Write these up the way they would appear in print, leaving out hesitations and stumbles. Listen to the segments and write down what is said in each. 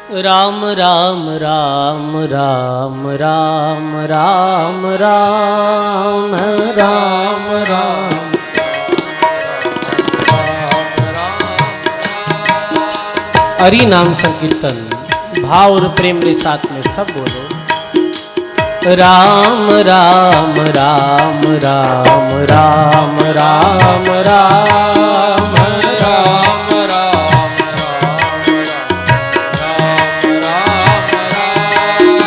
राम राम राम राम राम राम राम राम राम। हरि नाम संकीर्तन भाव और प्रेम के साथ में सब बोलो। राम राम राम राम राम राम राम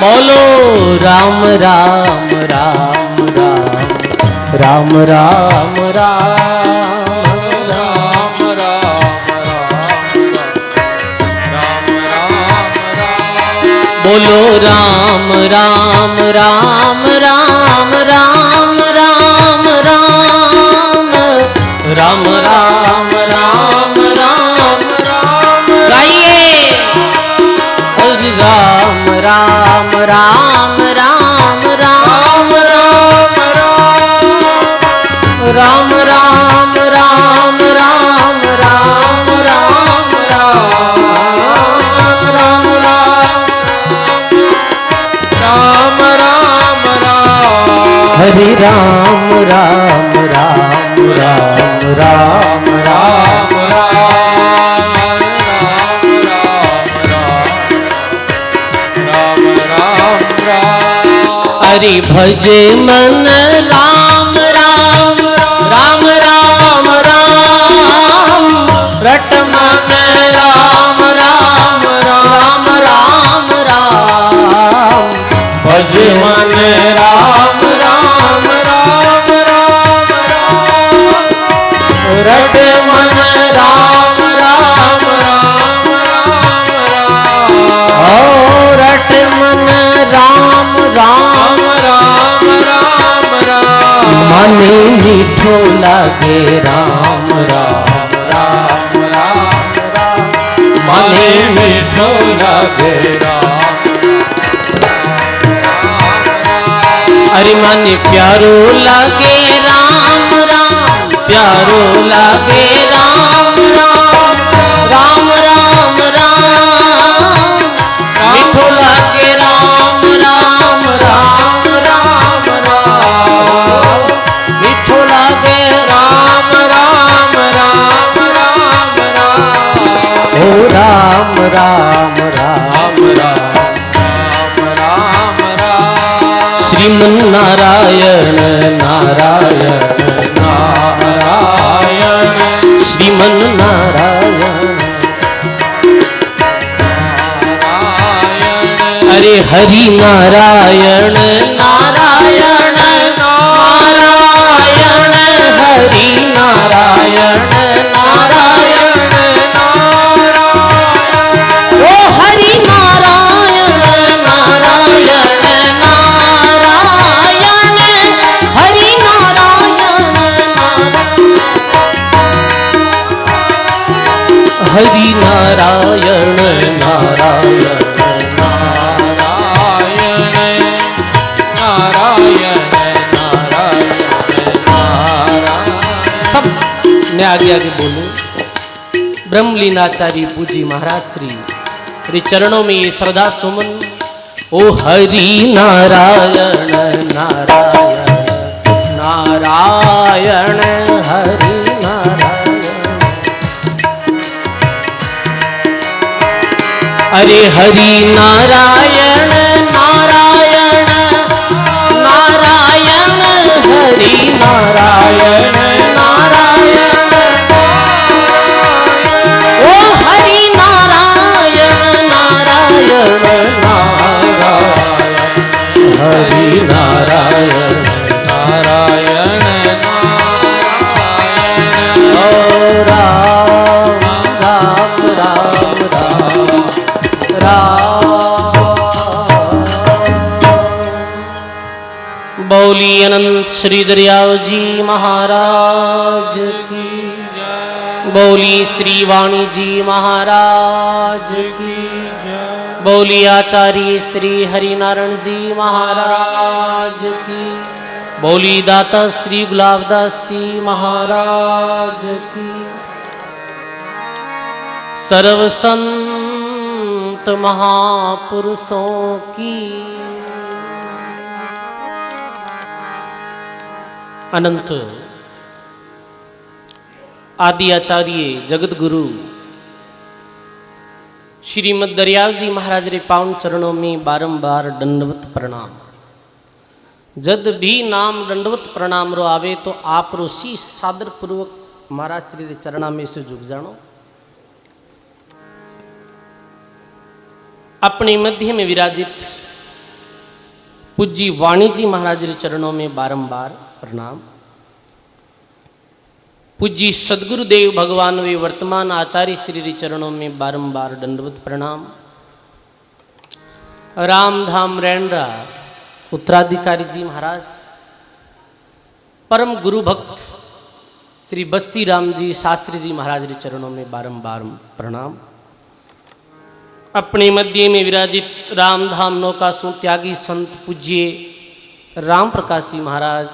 बोलो। राम राम राम राम राम राम राम बोलो। राम राम राम राम राम राम राम राम राम राम राम गाइए। राम राम राम राम राम राम राम राम राम राम राम राम राम राम राम हरि राम राम राम राम राम राम हरि भजे मन राम राम राम राम राम रट मन राम राम राम राम राम भजे मन राम राम राम राम रट मन राम राम राम रट मन राम राम मने मीठो लागे राम राम राम राम मने मीठो लागे राम। अरे मने प्यारो लागे राम राम प्यारो लागे राम राम राम राम राम मीठो लागे राम राम राम राम राम मीठो लागे राम राम राम राम राम ओ राम राम राम राम राम राम श्रीमन नारायण नारायण नारायण श्रीमन नारायण हरे हरि नारायण नारायण नारायण हरि नारायण नारायण नारायण ओ हरि नारायण नारायण नारायण हरि नारायण हरि नारायण नारायण मैं आगे आगे बोलूं। ब्रह्मलीनाचारी पूजी महाराज श्री चरणों में ये श्रद्धा सुमन। ओ हरि नारायण नारायण नारायण हरि नारायण अरे हरि नारायण नारायण नारायण हरि नारायण हरि नारायण नारायण नारायण ओ राम राम राम राम राम। बोली अनंत श्री दरियाव जी महाराज की जय। बोली श्री वाणी जी महाराज की जय। बोली आचार्य श्री हरिनारायण जी महाराज की। बोली दाता श्री गुलाबदास जी महाराज की। सर्व संत संत महापुरुषों की। अनंत आदि आचार्य जगत गुरु श्रीमद दरियाव जी महाराज रे पावन चरणों में बारंबार दंडवत प्रणाम। जद भी नाम दंडवत प्रणाम रो आवे तो आप रो शीश सादर पूर्वक महाराज श्री रे चरणा में से झुक जानो। अपने मध्य में विराजित पूज्य वाणी जी महाराज रे चरणों में बारंबार प्रणाम। पूज्य सदगुरुदेव भगवान वे वर्तमान आचार्य श्री रे चरणों में बारंबार दंडवत प्रणाम। रामधाम रैंडा उत्तराधिकारी जी महाराज, परम गुरु भक्त श्री बस्ती राम जी शास्त्री जी महाराज रे चरणों में बारंबार प्रणाम। अपने मध्य में विराजित रामधाम नौका सु त्यागी संत पूज्य राम प्रकाश जी महाराज,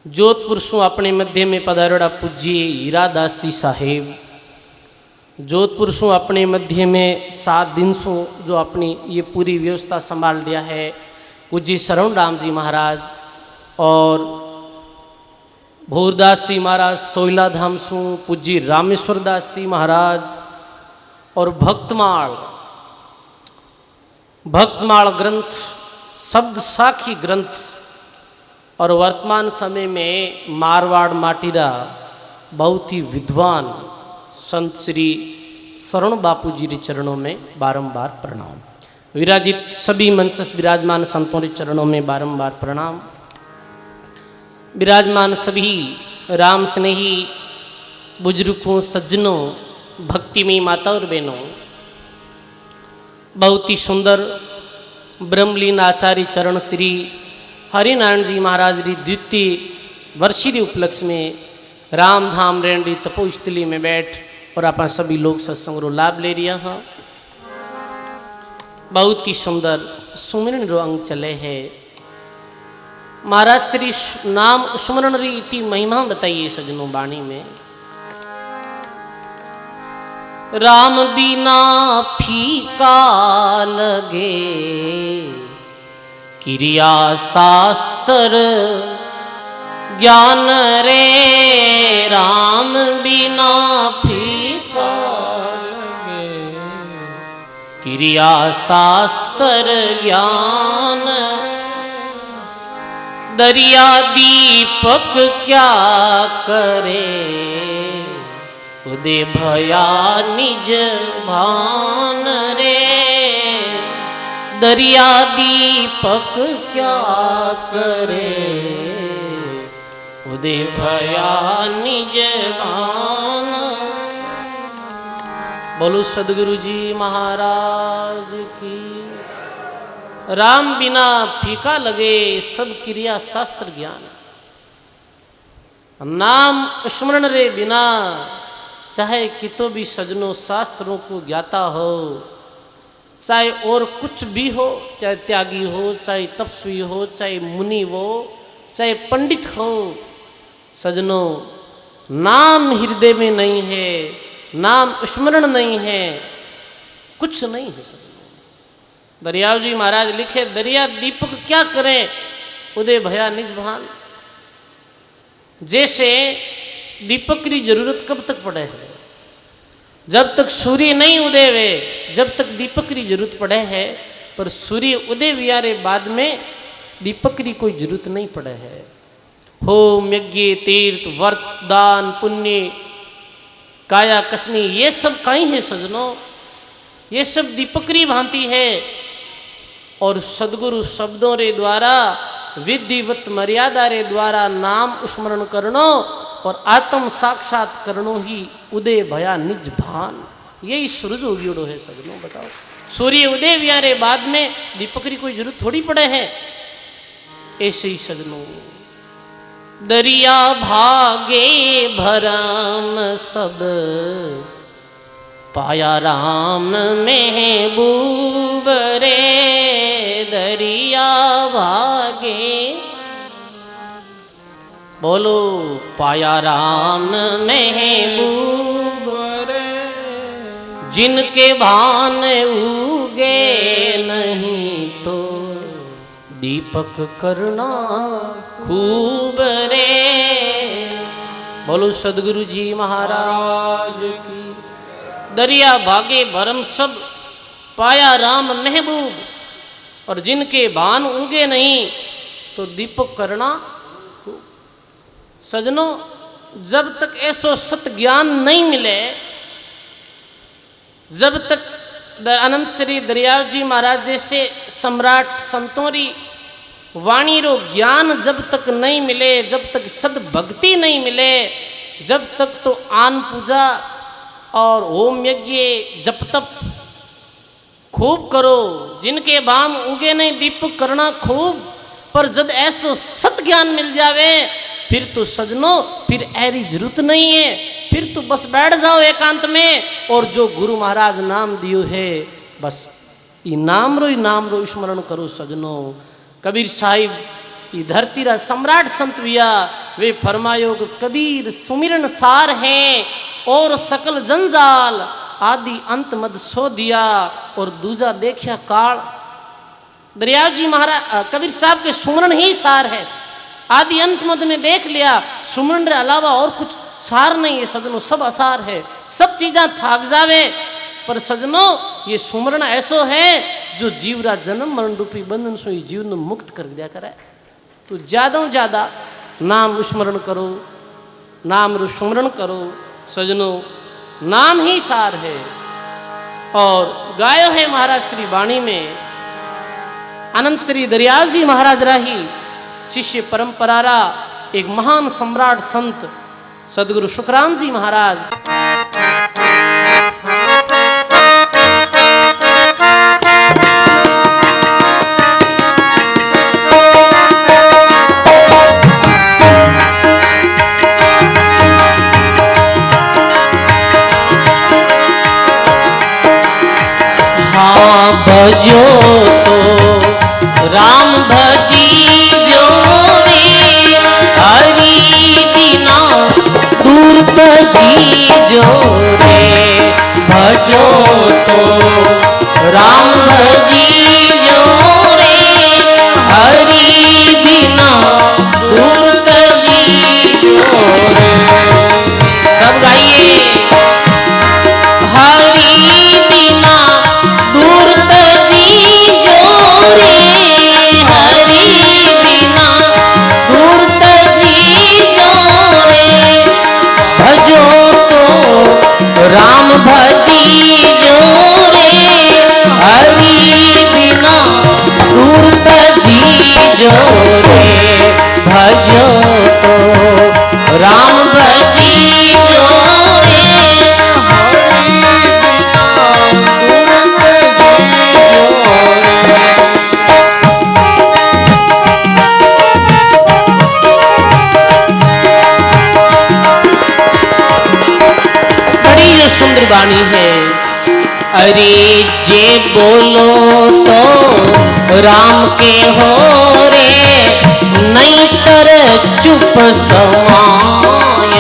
जोधपुर सु अपने मध्य में पधारेड़ा पूज्य हीरादास जी साहेब, जोधपुर सु अपने मध्य में 7 दिन सु जो अपनी ये पूरी व्यवस्था संभाल लिया है पूज्य शरण राम जी महाराज, और भोरदास जी महाराज सोइला धाम सु पूज्य रामेश्वर दास जी महाराज, और भक्तमाल ग्रंथ शब्द साखी ग्रंथ, और वर्तमान समय में मारवाड़ माटीरा बहुत ही विद्वान संत श्री शरण बापू जी के चरणों में बारंबार प्रणाम। विराजित सभी मंचस्थ विराजमान संतों के चरणों में बारंबार प्रणाम। विराजमान सभी राम स्नेही बुजुर्गों, सज्जनों, भक्तिमयी माता और बहनों, बहुत ही सुंदर ब्रह्मलीन आचार्य चरण श्री हरिनारायण जी महाराज की द्वितीय वर्षीय उपलक्ष्य में रामधाम रेंडी तपोस्थली में बैठ और अपन सभी लोग सत्संग रो लाभ ले रिया हाँ। बहुत ही सुंदर सुमिरन रो अंग चले है। महाराज श्री नाम सुमरण री इति महिमा बताइए सजनों वाणी में। राम बिना फीका लगे क्रिया शास्त्र ज्ञान रे, राम बिना फीका लगे क्रिया शास्त्र ज्ञान, दरिया दीपक क्या करे उदय भया निज भान रे, दरिया दीपक क्या करे उदय भया निज भान। बोलो सदगुरु जी महाराज की। राम बिना फीका लगे सब क्रिया शास्त्र ज्ञान, नाम स्मरण रे बिना चाहे कितो भी सजनों शास्त्रों को ज्ञाता हो, चाहे और कुछ भी हो, चाहे त्यागी हो, चाहे तपस्वी हो, चाहे मुनि हो, चाहे पंडित हो, सजनों नाम हृदय में नहीं है, नाम स्मरण नहीं है, कुछ नहीं है सजनों। दरियाव जी महाराज लिखे, दरिया दीपक क्या करें उदय भया निज भान। जैसे दीपक की जरूरत कब तक पड़े है, जब तक सूर्य नहीं उदय वे, जब तक दीपक की जरूरत पड़े है, पर सूर्य उदय वियारे बाद में दीपक की कोई जरूरत नहीं पड़े है। होम यज्ञ तीर्थ व्रत दान पुण्य काया कसनी ये सब कहीं है सजनों, ये सब दीपक की भांति है। और सदगुरु शब्दों रे द्वारा विधिवत मर्यादा रे द्वारा नाम स्मरण करनो और आत्म साक्षात करनो ही उदय भया निज भान। यही सूरज उगियोड़ो है सजनों। बताओ, सूर्य उदय वियारे बाद में दीपक की कोई जरूरत थोड़ी पड़े है। ऐसे ही सजनों दरिया भागे भरम सब पाया राम महबूब रे, दरिया भागे बोलो पाया राम महबूब रे, जिनके भान उगे नहीं तो दीपक करना खूब रे। बोलो सदगुरु जी महाराज की। दरिया भागे भरम सब पाया राम महबूब, और जिनके भान उगे नहीं तो दीपक करना खूब। सजनों, जब तक ऐसो सत ज्ञान नहीं मिले, जब तक अनंत श्री दरियाव जी महाराज जैसे सम्राट संतोरी वाणी रो ज्ञान जब तक नहीं मिले, जब तक सद भक्ति नहीं मिले, जब तक तो आन पूजा और ओम यज्ञ जप तप खूब करो, जिनके भाम उगे नहीं दीपक करना खूब। पर जब ऐसो सत ज्ञान मिल जावे, फिर तो सजनों फिर ऐरी जरूरत नहीं है, फिर तो बस बैठ जाओ एकांत में, और जो गुरु महाराज नाम दियो है बस ये नाम रो स्मरण करो। सजनों, कबीर साहिब ये धरती रा सम्राट संत विया वे फरमायो कबीर सुमिरन सार हैं और सकल जंजाल आदि अंत मद सो दिया और दूजा देखिया काल। दरियाव जी महाराज कबीर साहब के सुमरन ही सार है, आदि अंत मद में देख लिया, सुमरन के अलावा और कुछ सार नहीं है। सजनों, सब असार है, सब चीज़ा थाक जावे, पर सजनों ये सुमरण ऐसो है जो जीवरा जन्म मरण रूपी बंधन से जीवन मुक्त कर दिया करे। तो ज़्यादा ज़्यादा नाम स्मरण करो, नाम सुमरण करो। सजनों, नाम ही सार है। और गायो है महाराज श्री वाणी में अनंत श्री दरियाव जी महाराज राही शिष्य परंपरारा एक महान सम्राट संत सदगुरु सुखराम जी महाराज। भजो तो राम भजी जो रे, हरि बिना दूर भजी जो रे। भजो तो राम भजी जो रे, हरि बिना दूर भजी जो रे। सब गाइए। हरि बिना दूर तजी जो रे, हरि बिना दूर तजी जो रे। भजो तो राम भजी जो रे, हरि बिना दूर तजी जो रे। भजो तो राम भजी जो रे, सुंदर वाणी है। अरे जे बोलो तो राम के हो रे, नहीं कर चुप समाय।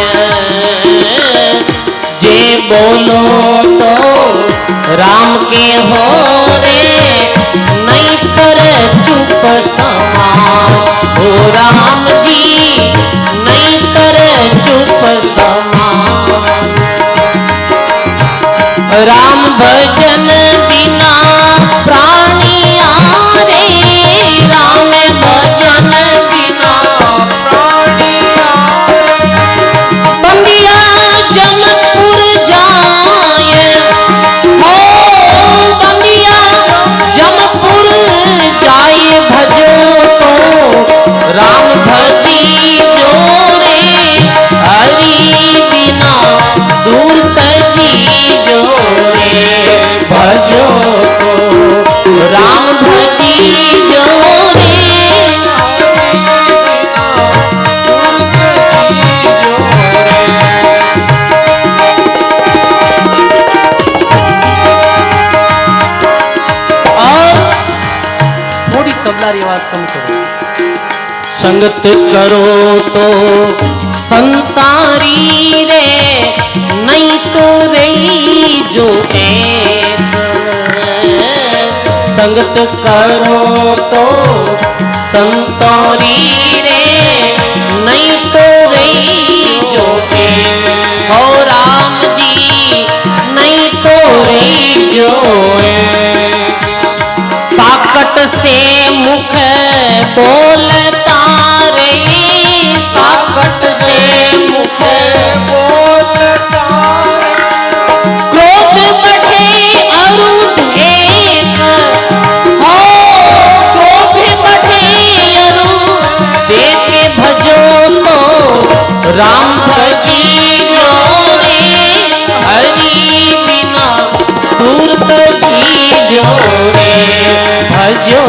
जे बोलो तो राम के हो रे, नहीं कर चुप समाय। हो राम जी नहीं कर चुप समाय। राम भजन बिना प्राणिया रे, राम भजन बिना प्राणिया। बंदिया जमपुर जाए हो, बंदिया जमपुर जाए। भजो तो राम भजी जो रे, हरि बिना दूर तजी जो रे। भजो तो राम भजी जो रे, और थोड़ी तबलारी आवाज कम करो। संगत करो तो संतारी रे, नहीं तो रे जो संगत करो तो संतोरी रे, नहीं तो रही जोगे हो राम जी, नहीं तो रही जोगे। साकट से मुख बोलता रे, साकट से मुख बोलता रे, क्रोध बढ़े अरु देख हो, क्रोध बढ़े अरु देख भजो तो राम भजी जो रे, हरि बिना दूर तजी जो रे, भजो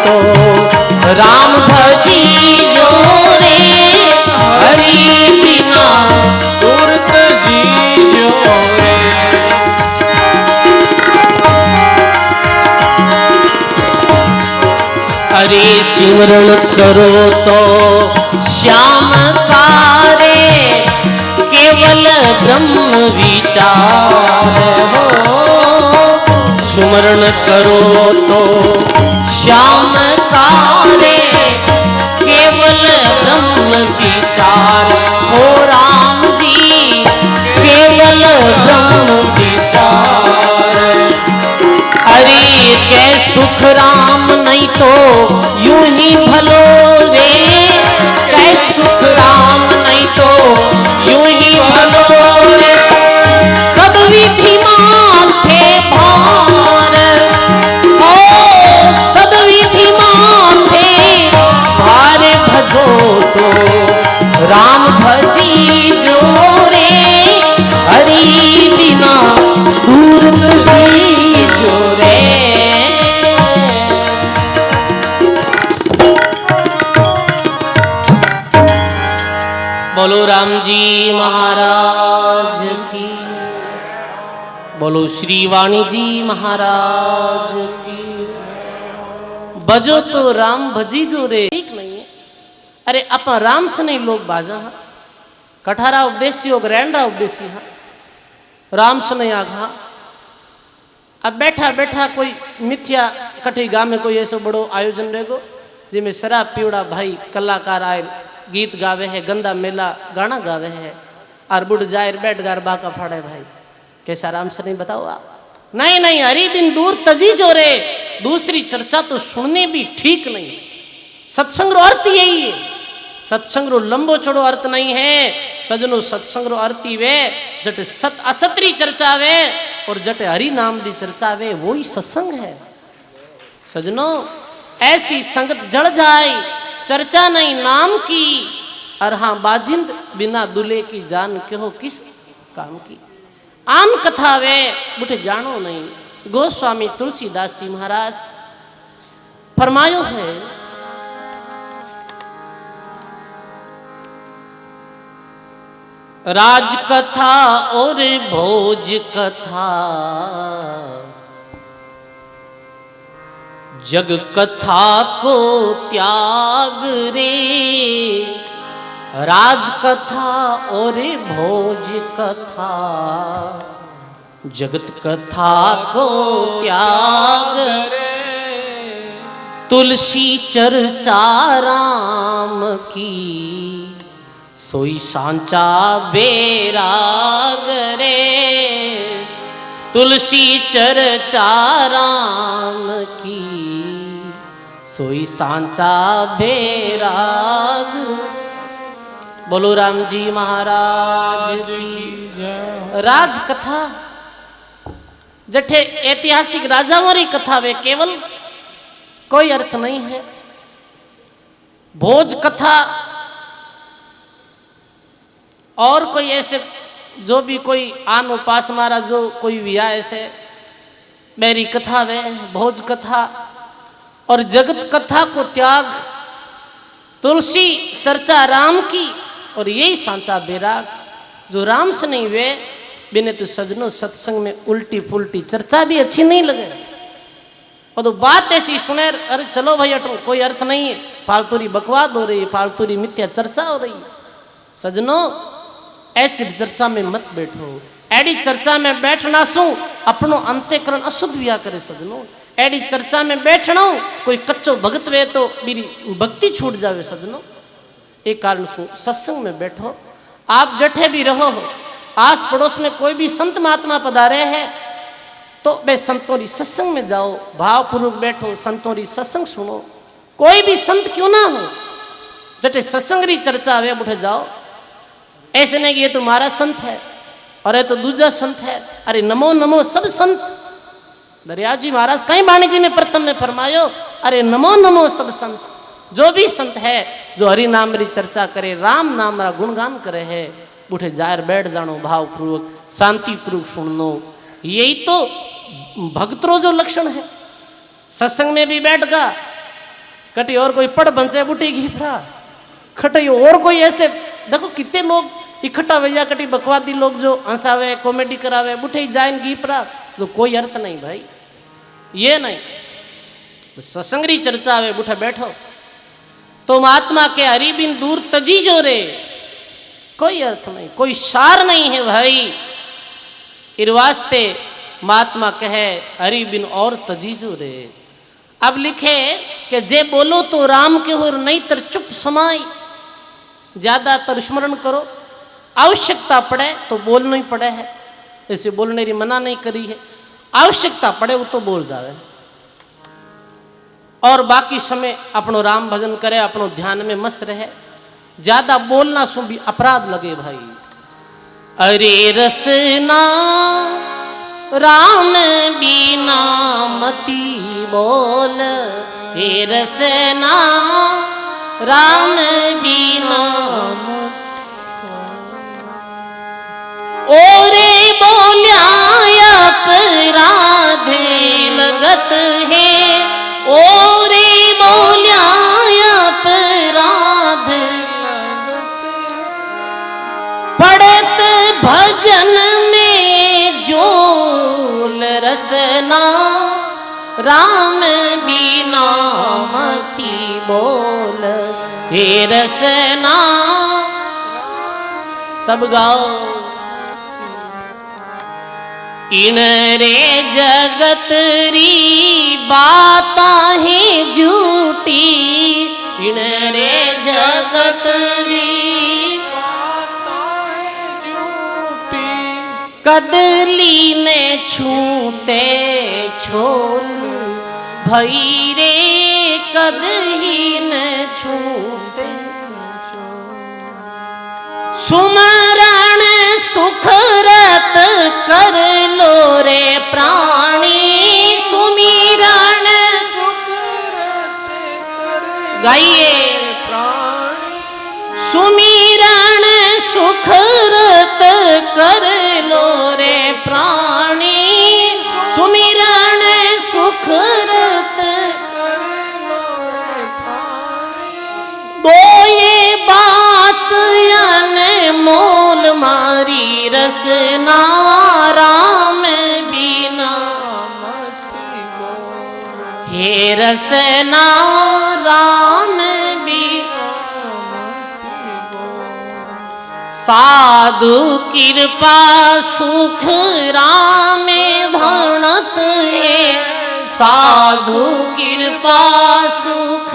तो राम भजी जो रे, हरि बिना दूर तजी जो रे। हरे सिमरण करो तो श्याम तारे, केवल ब्रह्म विचार हो, सुमरण करो तो श्याम तारे, केवल ब्रह्म विचार हो राम जी, केवल ब्रह्म विचार। अरे कै सुख राम नहीं तो यूं ही भलो रे, कै सुख राम नहीं तो यूं ही भलो रे, सब विधि माथे भार हो, सब विधि माथे भार भजो तो राम भजी जो रे, हरि बिना दूर तजी जो रे। बोलो राम जी महाराज की, बोलो श्री वाणी जी महाराज की। बजो तो राम भजी जो रे, ठीक नहीं है। अरे अपन राम से नहीं लोग बाजा हा, कठारा उपदेशी हो ग्रैंडरा उपदेशी हा, राम से नहीं आघा। अब बैठा बैठा कोई मिथ्या कठी गांव में कोई ऐसा बड़ो आयोजन रहेगो जिसमें शराब पीवड़ा भाई कलाकार आए गीत गावे है, गंदा मेला गाना गावे है, और बुढ़ जायर बैठ गार बाका फाड़े भाई, कैसा राम से नहीं बताओ आप। नहीं नहीं, हरि बिन दूर तजी जो रे, दूसरी चर्चा तो सुनने भी ठीक नहीं। सत्संग रो अर्थ यही है, सत्संग रो लंबो चौड़ो अर्थ नहीं है सजनो। सत्संग रो अर्थ ही वे जट सत असतरी चर्चा वे और जट हरि नाम री चर्चा वे, वो ही सत्संग है सजनो। ऐसी संगत जड़ जाए, चर्चा नहीं नाम की, और हाँ बाजिंद बिना दुल्हे की जान क्यों किस काम की। आम कथा वे बुढ़े जानो नहीं। गोस्वामी तुलसीदास जी महाराज फरमायो है, राज कथा और भोज कथा, जग कथा को त्याग रे। राज कथा और भोज कथा, जगत कथा को त्याग रे। तुलसी चर्चा राम की, सोई सांचा बेराग रे। तुलसी चर्चा राम की, सोई सांचा बेराग। बोलो राम जी महाराज की। राज कथा जठे ऐतिहासिक राजाओं की कथा वे केवल कोई अर्थ नहीं है। भोज कथा और कोई ऐसे जो भी कोई आन उपास मारा जो कोई भी आए ऐसे मेरी कथा वे भोज कथा। और जगत कथा को त्याग, तुलसी चर्चा राम की, और यही सांचा बेराग। जो राम से नहीं वे बिने तो सजनों सत्संग में उल्टी पुल्टी चर्चा भी अच्छी नहीं लगे। और तो बात ऐसी सुने, अरे चलो भाई हटो, कोई अर्थ नहीं है, फालतूरी बकवाद हो रही है, फालतूरी मिथ्या चर्चा हो रही है। सजनों ऐसी चर्चा में मत बैठो। ऐडी चर्चा में बैठना सू अपनो अंतःकरण अशुद्ध हुआ करे। सजनों एडी चर्चा में बैठना कोई कच्चो भगत वे तो मेरी भक्ति छूट जावे सजनो। एक कारण सु सत्संग में बैठो, आप जठे भी रहो, आस पड़ोस में कोई भी संत महात्मा पधारे हैं तो वे संतों री सत्संग में जाओ, भावपूर्वक बैठो, संतों री सत्संग सुनो। कोई भी संत क्यों ना हो, जटे सत्संग री चर्चा वे उठे जाओ। ऐसे नहीं कि ये तो हमारा संत है और ये तो दूजा संत है। अरे नमो नमो सब संत। दरिया जी महाराज कहीं बाणी जी में प्रथम में फरमायो, अरे नमो नमो सब संत। जो भी संत है जो हरि नाम री चर्चा करे, राम नाम रा गुणगान करे है, उठे जायर बैठ जानो, भावपूर्वक शांतिपूर्वक सुननो। यही तो भक्तरो जो लक्षण है। सत्संग में भी बैठ गा, कटी और कोई पढ़ बंसे बुटी घी फरा, खटे और कोई ऐसे देखो कितने लोग इकट्ठा भैया, कटी बकवादी लोग जो हंसावे कॉमेडी करावे, बुठे जाइन घी फरा, तो कोई अर्थ नहीं भाई, ये नहीं। सत्संग री चर्चा आवे बुठे बैठो तो महात्मा के हरि बिन दूर तजी जो रे, कोई अर्थ नहीं, कोई सार नहीं है भाई। इरवास्ते महात्मा कहे हरि बिन और तजीजो रे। अब लिखे कि जे बोलो तो राम के हो, नहीं तर चुप समाई। ज्यादातर स्मरण करो, आवश्यकता पड़े तो बोलना ही पड़े है, ऐसे बोलने की मना नहीं करी है। आवश्यकता पड़े वो तो बोल जावे, और बाकी समय अपनो राम भजन करे, अपनो ध्यान में मस्त रहे। ज्यादा बोलना सु भी अपराध लगे भाई। अरे रसना राम बिना मती बोल, हे रसना राम बिना ओरे बोल्या अपराध लगत है, ओरे बोल्या अपराध पड़त भजन में जोल, रसना राम बिना मती बोल, हे रसना। सब गाओ। इन रे जगत री बाता है झूठी, इन रे जगत री बाता है झूठी, कदली ने छूते छोल भई रे, कदही ने छूते सुमरण सुखरत कर लो रे प्राणी, सुमिरण सुखरत गाइए प्राणी, सुमिरण सुखरत कर लो रे प्राणी, सुमिरण सुखरत कर लो रे प्राणी। बोए बात मोल मारी रसना राम बिना मती बोल, हे रसना राम बिना मती बोल। साधु कृपा सुख राम भणत है, साधु कृपा सुख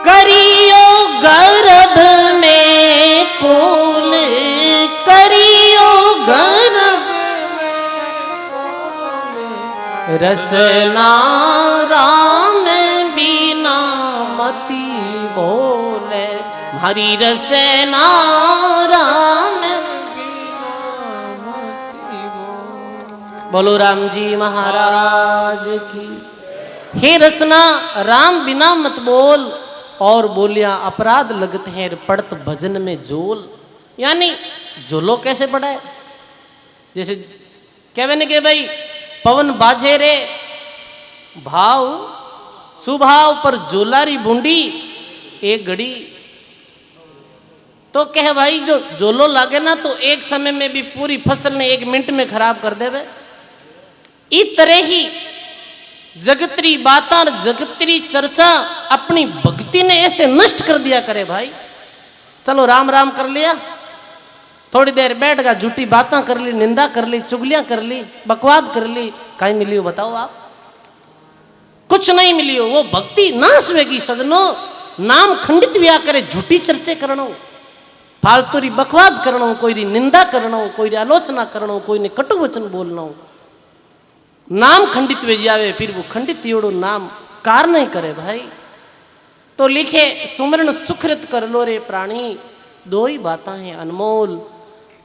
करियो गर्भ में कुल, करियो गर्भ में कुल, रसना राम बिना मती बोले, हरी रसना राम बिना मती बोले। बोलो राम जी महाराज की। हे रसना राम बिना मत बोल, और बोलिया अपराध लगते हैं पड़त भजन में जोल। यानी जोलो कैसे पड़ा है, जैसे कहने के भाई पवन बाजे रे भाव सुभाव पर जोलारी बूंदी एक घड़ी, तो कह भाई जो जोलो लागे ना तो एक समय में भी पूरी फसल ने 1 मिनट में खराब कर देवे। इस तरह ही जगतरी बातां जगतरी चर्चा अपनी भक्ति ने ऐसे नष्ट कर दिया करे भाई। चलो राम राम कर लिया, थोड़ी देर बैठ गया, झूठी बातें कर ली, निंदा कर ली, चुगलियां कर ली, बकवाद कर ली, कहीं मिली हो बताओ आप? कुछ नहीं मिली हो। वो भक्ति नाश वेगी सजनो। नाम खंडित व्या करे, झूठी चर्चे करणो, फालतू री बकवाद करणो, कोई री निंदा करणो, कोई री आलोचना करणो, कोई ने कटु वचन बोलनो, नाम खंडित वे जावे। फिर वो खंडित योड़ो नाम कार नहीं करे भाई। तो लिखे सुमरण सुकृत कर लो रे प्राणी, दो ही बातें हैं अनमोल।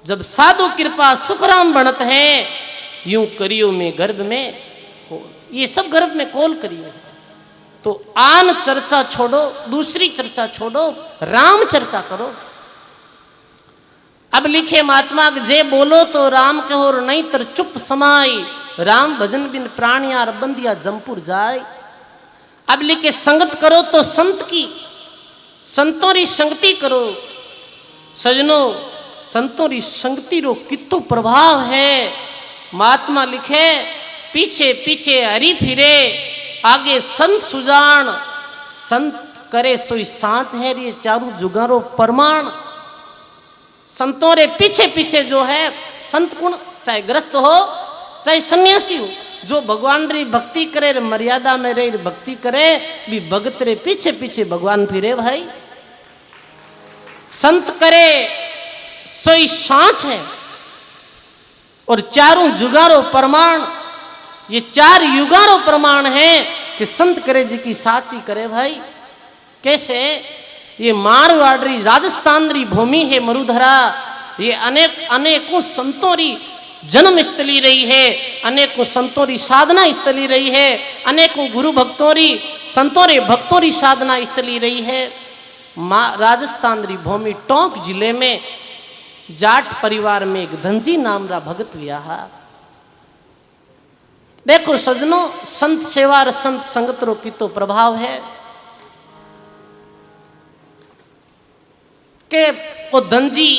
जब साधु कृपा सुखराम बनत है, यूं करियो में गर्भ में कोल। ये सब गर्भ में कोल करियो। तो आन चर्चा छोड़ो, दूसरी चर्चा छोड़ो, राम चर्चा करो। अब लिखे महात्मा जे बोलो तो राम कहो, और नहीं तर चुप समाई, राम भजन बिन प्राणियार बंदिया जमपुर जाए। अब लिखे संगत करो तो संत की, संतों री संगति करो। सजनो संतों री संगति रो कितो प्रभाव है। महात्मा लिखे पीछे पीछे हरि फिरे, आगे संत सुजान, संत करे सोई सांच है, ये चारों जुगारो प्रमाण। संतों रे पीछे पीछे जो है संत गुण, चाहे ग्रस्त हो चाहे सन्यासी हो, जो भगवान री भक्ति करे, रे मर्यादा में रे भक्ति करे, भी भगत रे पीछे पीछे भगवान फिरे भाई। संत करे सोई सांच है, और चारों जुगारो प्रमाण। ये चार युगारो प्रमाण है कि संत करे जी की साची करे भाई। कैसे? ये मारवाड़ी राजस्थान री भूमि है मरुधरा, ये अनेकों संतों री जन्म स्थली रही है, अनेकों संतों री साधना स्थली रही है, अनेकों गुरु भक्तों री, संतों रे भक्तों री साधना स्थली रही है। राजस्थान री भूमि टोंक जिले में जाट परिवार में एक धनजी नाम रा भगत वियाहा। देखो सजनों, संत सेवा और संत संगत रो की तो प्रभाव है के वो धनजी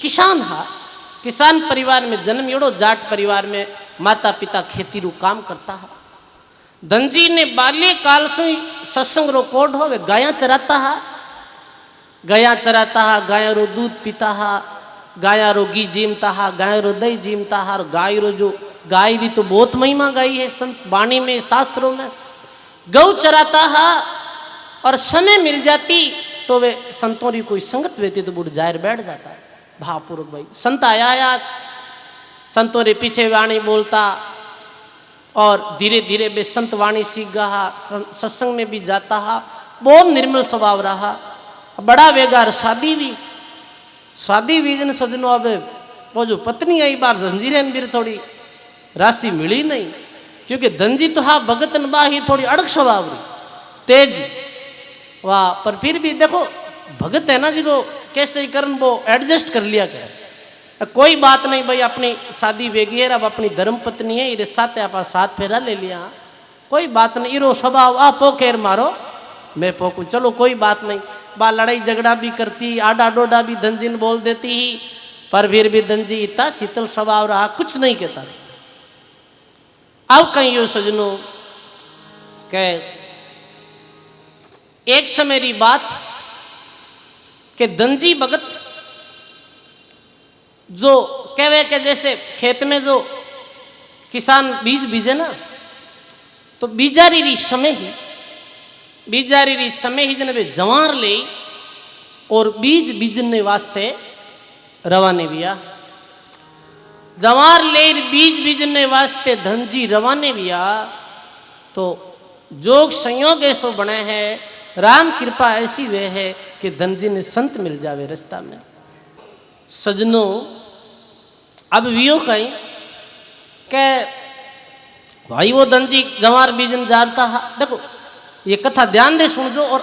किसान हा, किसान परिवार में जन्म योड़ो, जाट परिवार में माता पिता खेती रू काम करता हा। धनजी ने बाल्यकाल से ही सत्संग रो कोड हो, वे गाया चराता हा, गाया चराता हा, गाया रो दूध पीता हा, गाया रो घी जीमता हा, गाय रो दही जीमता हा। और गाय रो जो गाय री तो बहुत महिमा गाई है संत वाणी में, शास्त्रों में। गौ चराता हा, और समय मिल जाती तो वे संतों री कोई संगत वेती तो बुढ़ जायर बैठ जाता है भावपूर्वक। भाई संत आया संतों रे पीछे वाणी बोलता, और धीरे धीरे वे संत वाणी सीख गया, सत्संग में भी जाता हा, बहुत निर्मल स्वभाव रहा। बड़ा वेगार शादी भी जन सजनो। अब वो जो पत्नी आई बार जंजीरें भी थोड़ी राशि मिली नहीं, क्योंकि धनजी तो हाँ भगतन बा ही थोड़ी अड़क स्वभाव रही, तेज वाह। पर फिर भी देखो भगत है ना जी को कैसे ही करन वो एडजस्ट कर लिया करे। कोई बात नहीं भाई, अपनी शादी वेगी है, अब अपनी धर्म पत्नी है, इधर साथ आप साथ फेरा ले लिया, कोई बात नहीं। इरो स्वभाव आ पोखेर मारो मैं पोकू, चलो कोई बात नहीं। बा लड़ाई झगड़ा भी करती, आडा डोडा भी धनजीन बोल देती ही, पर फिर भी धनजी इतना शीतल स्वभाव रहा, कुछ नहीं कहता। अब कहीं यो सजनो के एक समय री बात कि धनजी भगत जो कहवे के जैसे खेत में जो किसान बीज बीजे ना, तो बीजारी री समय ही जन वे जवार ले और बीज बीजने वास्ते रवाने बिया। जवार ले बीज बीजने वास्ते धनजी रवाने बिया। तो जोग संयोग ऐसो बने हैं, राम कृपा ऐसी वे है कि धनजी ने संत मिल जावे रास्ता में। सजनों अब वियो कहीं के भाई वो धनजी जवार बीजन जाता है। देखो ये कथा ध्यान दे सुन जो, और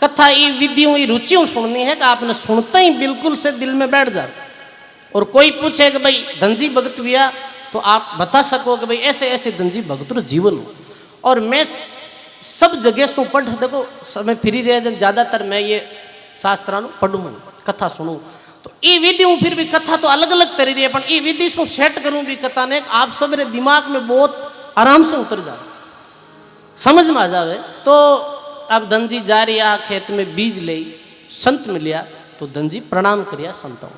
कथा ये विधियों ये रुचियों सुननी है कि आपने सुनते ही बिल्कुल से दिल में बैठ जाए। और कोई पूछे कि भाई धनजी भगत हुआ, तो आप बता सको कि भाई ऐसे ऐसे धनजी भगत रो जीवन हो। और मैं सब जगह सु पढ़, देखो समय फ्री रहे जन ज़्यादातर मैं ये शास्त्रानु पढ़ूँ कथा सुनूँ, तो ये विधि हूँ। फिर भी कथा तो अलग अलग तरी रही है, पर ये विधि सु सेट करूँ भी कथा ने आप सब मेरे दिमाग में बहुत आराम से उतर जाए, समझ में आ जावे। तो अब धनजी जा रहा खेत में बीज ले, संत मिलिया तो धनजी प्रणाम करिया संतों।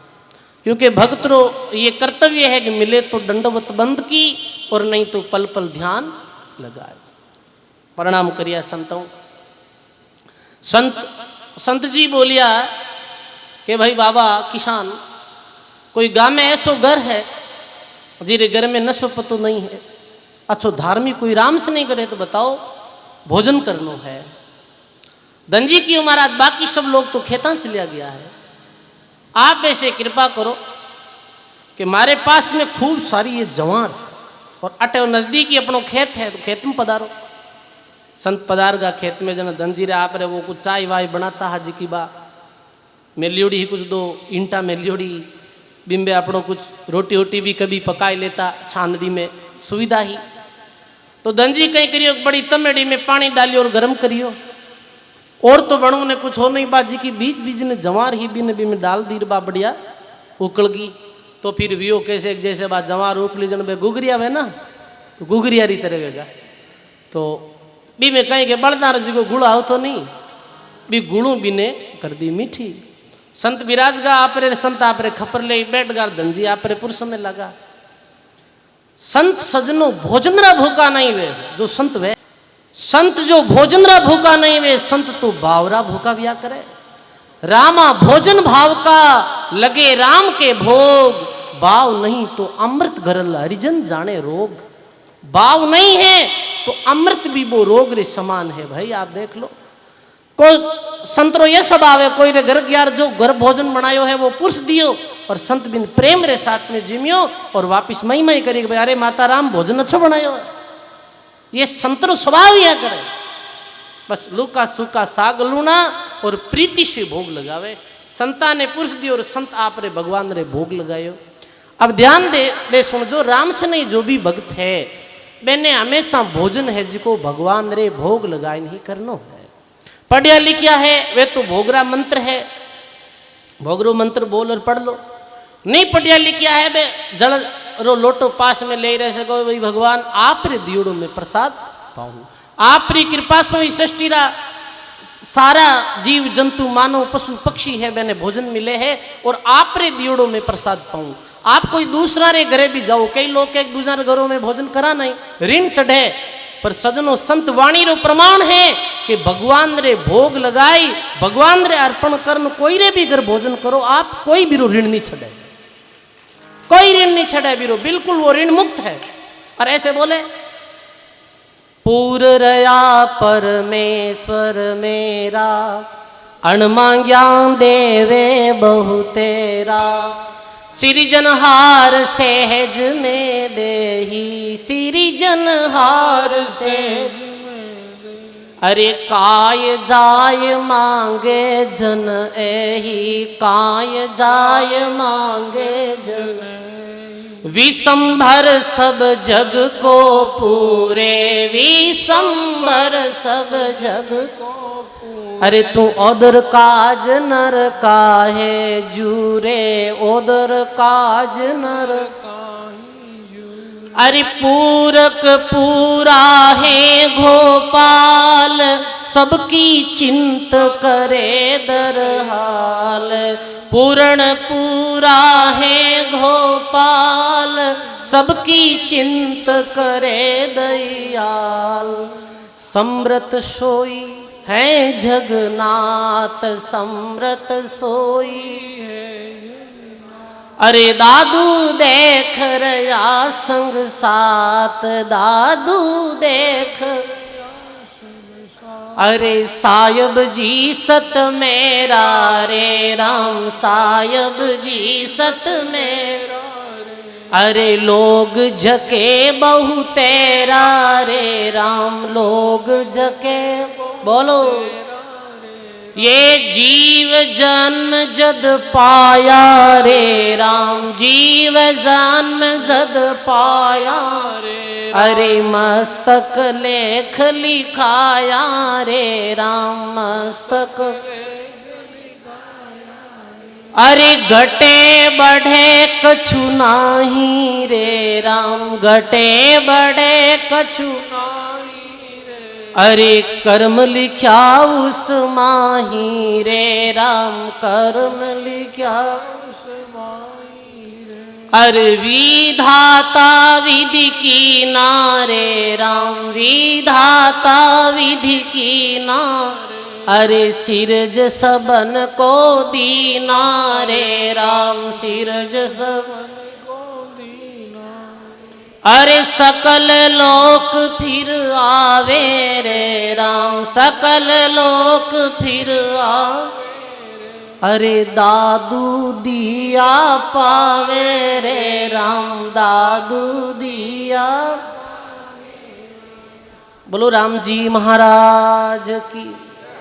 क्योंकि भक्तों ये कर्तव्य है कि मिले तो दंडवत बंद की और नहीं तो पल पल ध्यान लगाए। प्रणाम करिया संतों। संत जी बोलिया कि भाई बाबा किसान, कोई गांव में ऐसो घर है जिरे घर में नशो पतो नहीं है, अच्छो धार्मिक कोई राम से नहीं करे तो बताओ, भोजन करनो है। धनजी की महाराज बाकी सब लोग तो खेता चलिया गया है, आप ऐसे कृपा करो कि हमारे पास में खूब सारी ये जवार और अटे नजदीक ही अपनो खेत है, तो खेत में पधारो। संत पधार गा खेत में, जन धनजी रे आप रे वो कुछ चाय वाय बनाता हाजी की बा मेलियोड़ी ही कुछ दो ईंटा मेलियोड़ी बिंबे अपनों कुछ रोटी वोटी भी कभी पकाई लेता छांदड़ी में सुविधा ही। तो धनजी कहीं करियो बड़ी तमेड़ी में पानी डालियो और गर्म करियो, और तो बणों ने कुछ हो नहीं बाजी की बीच बीच ने जवार ही बिन भी में डाल दी बा बढ़िया उकड़ गई। तो फिर भी वो कैसे जैसे बात जवार उक ली जन बे गुगरिया वे ना, तो गुगरिया री तरह वेगा। तो बी में कहीं के बड़दार जी को गुड़ आओ तो नहीं, बी गुड़ू भी ने कर दी मीठी। संत विराज गा आपरे संत आपरे खपर ले बैठ गार धनजी आपरे पुरुष ने लगा। संत सजनो भोजन रा भूखा नहीं वे जो संत वे, संत जो भोजन रा भूखा नहीं वे संत तो भावरा भूखा बिया करे। रामा भोजन भाव का लगे राम के भोग, भाव नहीं तो अमृत घरल हरिजन जाने रोग। भाव नहीं है तो अमृत भी वो रोग रे समान है। भाई आप देख लो, कोई संतरो ये सब आवे, कोई रे घर ग्यार जो घर भोजन बनायो है वो पुरुष दियो, और संत बिन प्रेम रे साथ में जिमियो और वापिस मई मई करी भाई अरे माता राम भोजन अच्छा बनायो है। ये संतरो स्वभाव यह करे, बस लूका सूका साग लूना और प्रीति से भोग लगावे। संता ने पुरुष दियो और संत आप रे भगवान रे भोग लगायो। अब ध्यान दे सुन, जो राम से नहीं जो भी भक्त है मैंने हमेशा भोजन है जिको भगवान रे भोग लगाए नहीं करनो है। पढ़िया लिखिया है वे तो भोगरा मंत्र है, भोगरो मंत्र बोल और पढ़ लो। नहीं पढ़िया लिखिया है वे जल रो लोटो पास में ले रहे सको, भाई भगवान आप रे दियोड़ो में प्रसाद पाऊं, आप री कृपा से सृष्टि रा सारा जीव जंतु मानव पशु पक्षी है मैंने भोजन मिले है और आप रे दियोड़ो में प्रसाद पाऊं। आप कोई दूसरा रे घरे भी जाओ, कई लोग एक दूसरे घरों में भोजन करा नहीं ऋण चढ़े, पर सजनो संत वाणी रो प्रमाण है कि भगवान रे भोग लगाई भगवान रे अर्पण करन कोई रे भी घर भोजन करो, आप कोई भी रो ऋण नहीं छड़े, कोई ऋण नहीं छड़े बिरो, बिल्कुल वो ऋण मुक्त है। और ऐसे बोले पूर रया परमेश्वर मेरा, अणमांग्या देवे बहु तेरा, सिरिजनहार सहज में देही, सिरिजनहार सहज में। अरे काय जाय मांगे जन एही, काय जाय मांगे जन विसंभर सब जग को पूरे, विसंभर सब जग को। अरे तू ओदर काज नर काहे जूरे, ओदर काज नर काहे जूरे। अरे पूरक पूरा है गोपाल, सबकी चिंत करे दरहाल। पूर्ण पूरा है गोपाल, सबकी चिंत करे दयाल। समृत सोई है जगन्नाथ, समृत सोई है। अरे दादू देख रया संग साथ, दादू देख। अरे सायब जी सत मेरा रे राम, सायब जी सत मेरा रे। अरे लोग झके बहु तेरा रे राम, लोग झके बोलो। ये जीव जन्म जद पाया रे राम, जीव जन्म जद पाया रे। अरे मस्तक लेख लिखाया रे राम, मस्तक। अरे घटे बढ़े कछु नाही रे राम, घटे बढ़े कछु नाही। अरे कर्म लिख्या उस माही रे राम, कर्म लिख्या उस माही। अरे विधाता विधि की नारे राम, विधाता विधि की नारे, अरे सिरज सबन को दीना रे राम, सिरज सबन को दीना, अरे सकल लोक फिर आवे रे राम, सकल लोक फिर आवे, अरे दादू दिया पावे रे राम, दादू दिया। बोलो राम जी महाराज की।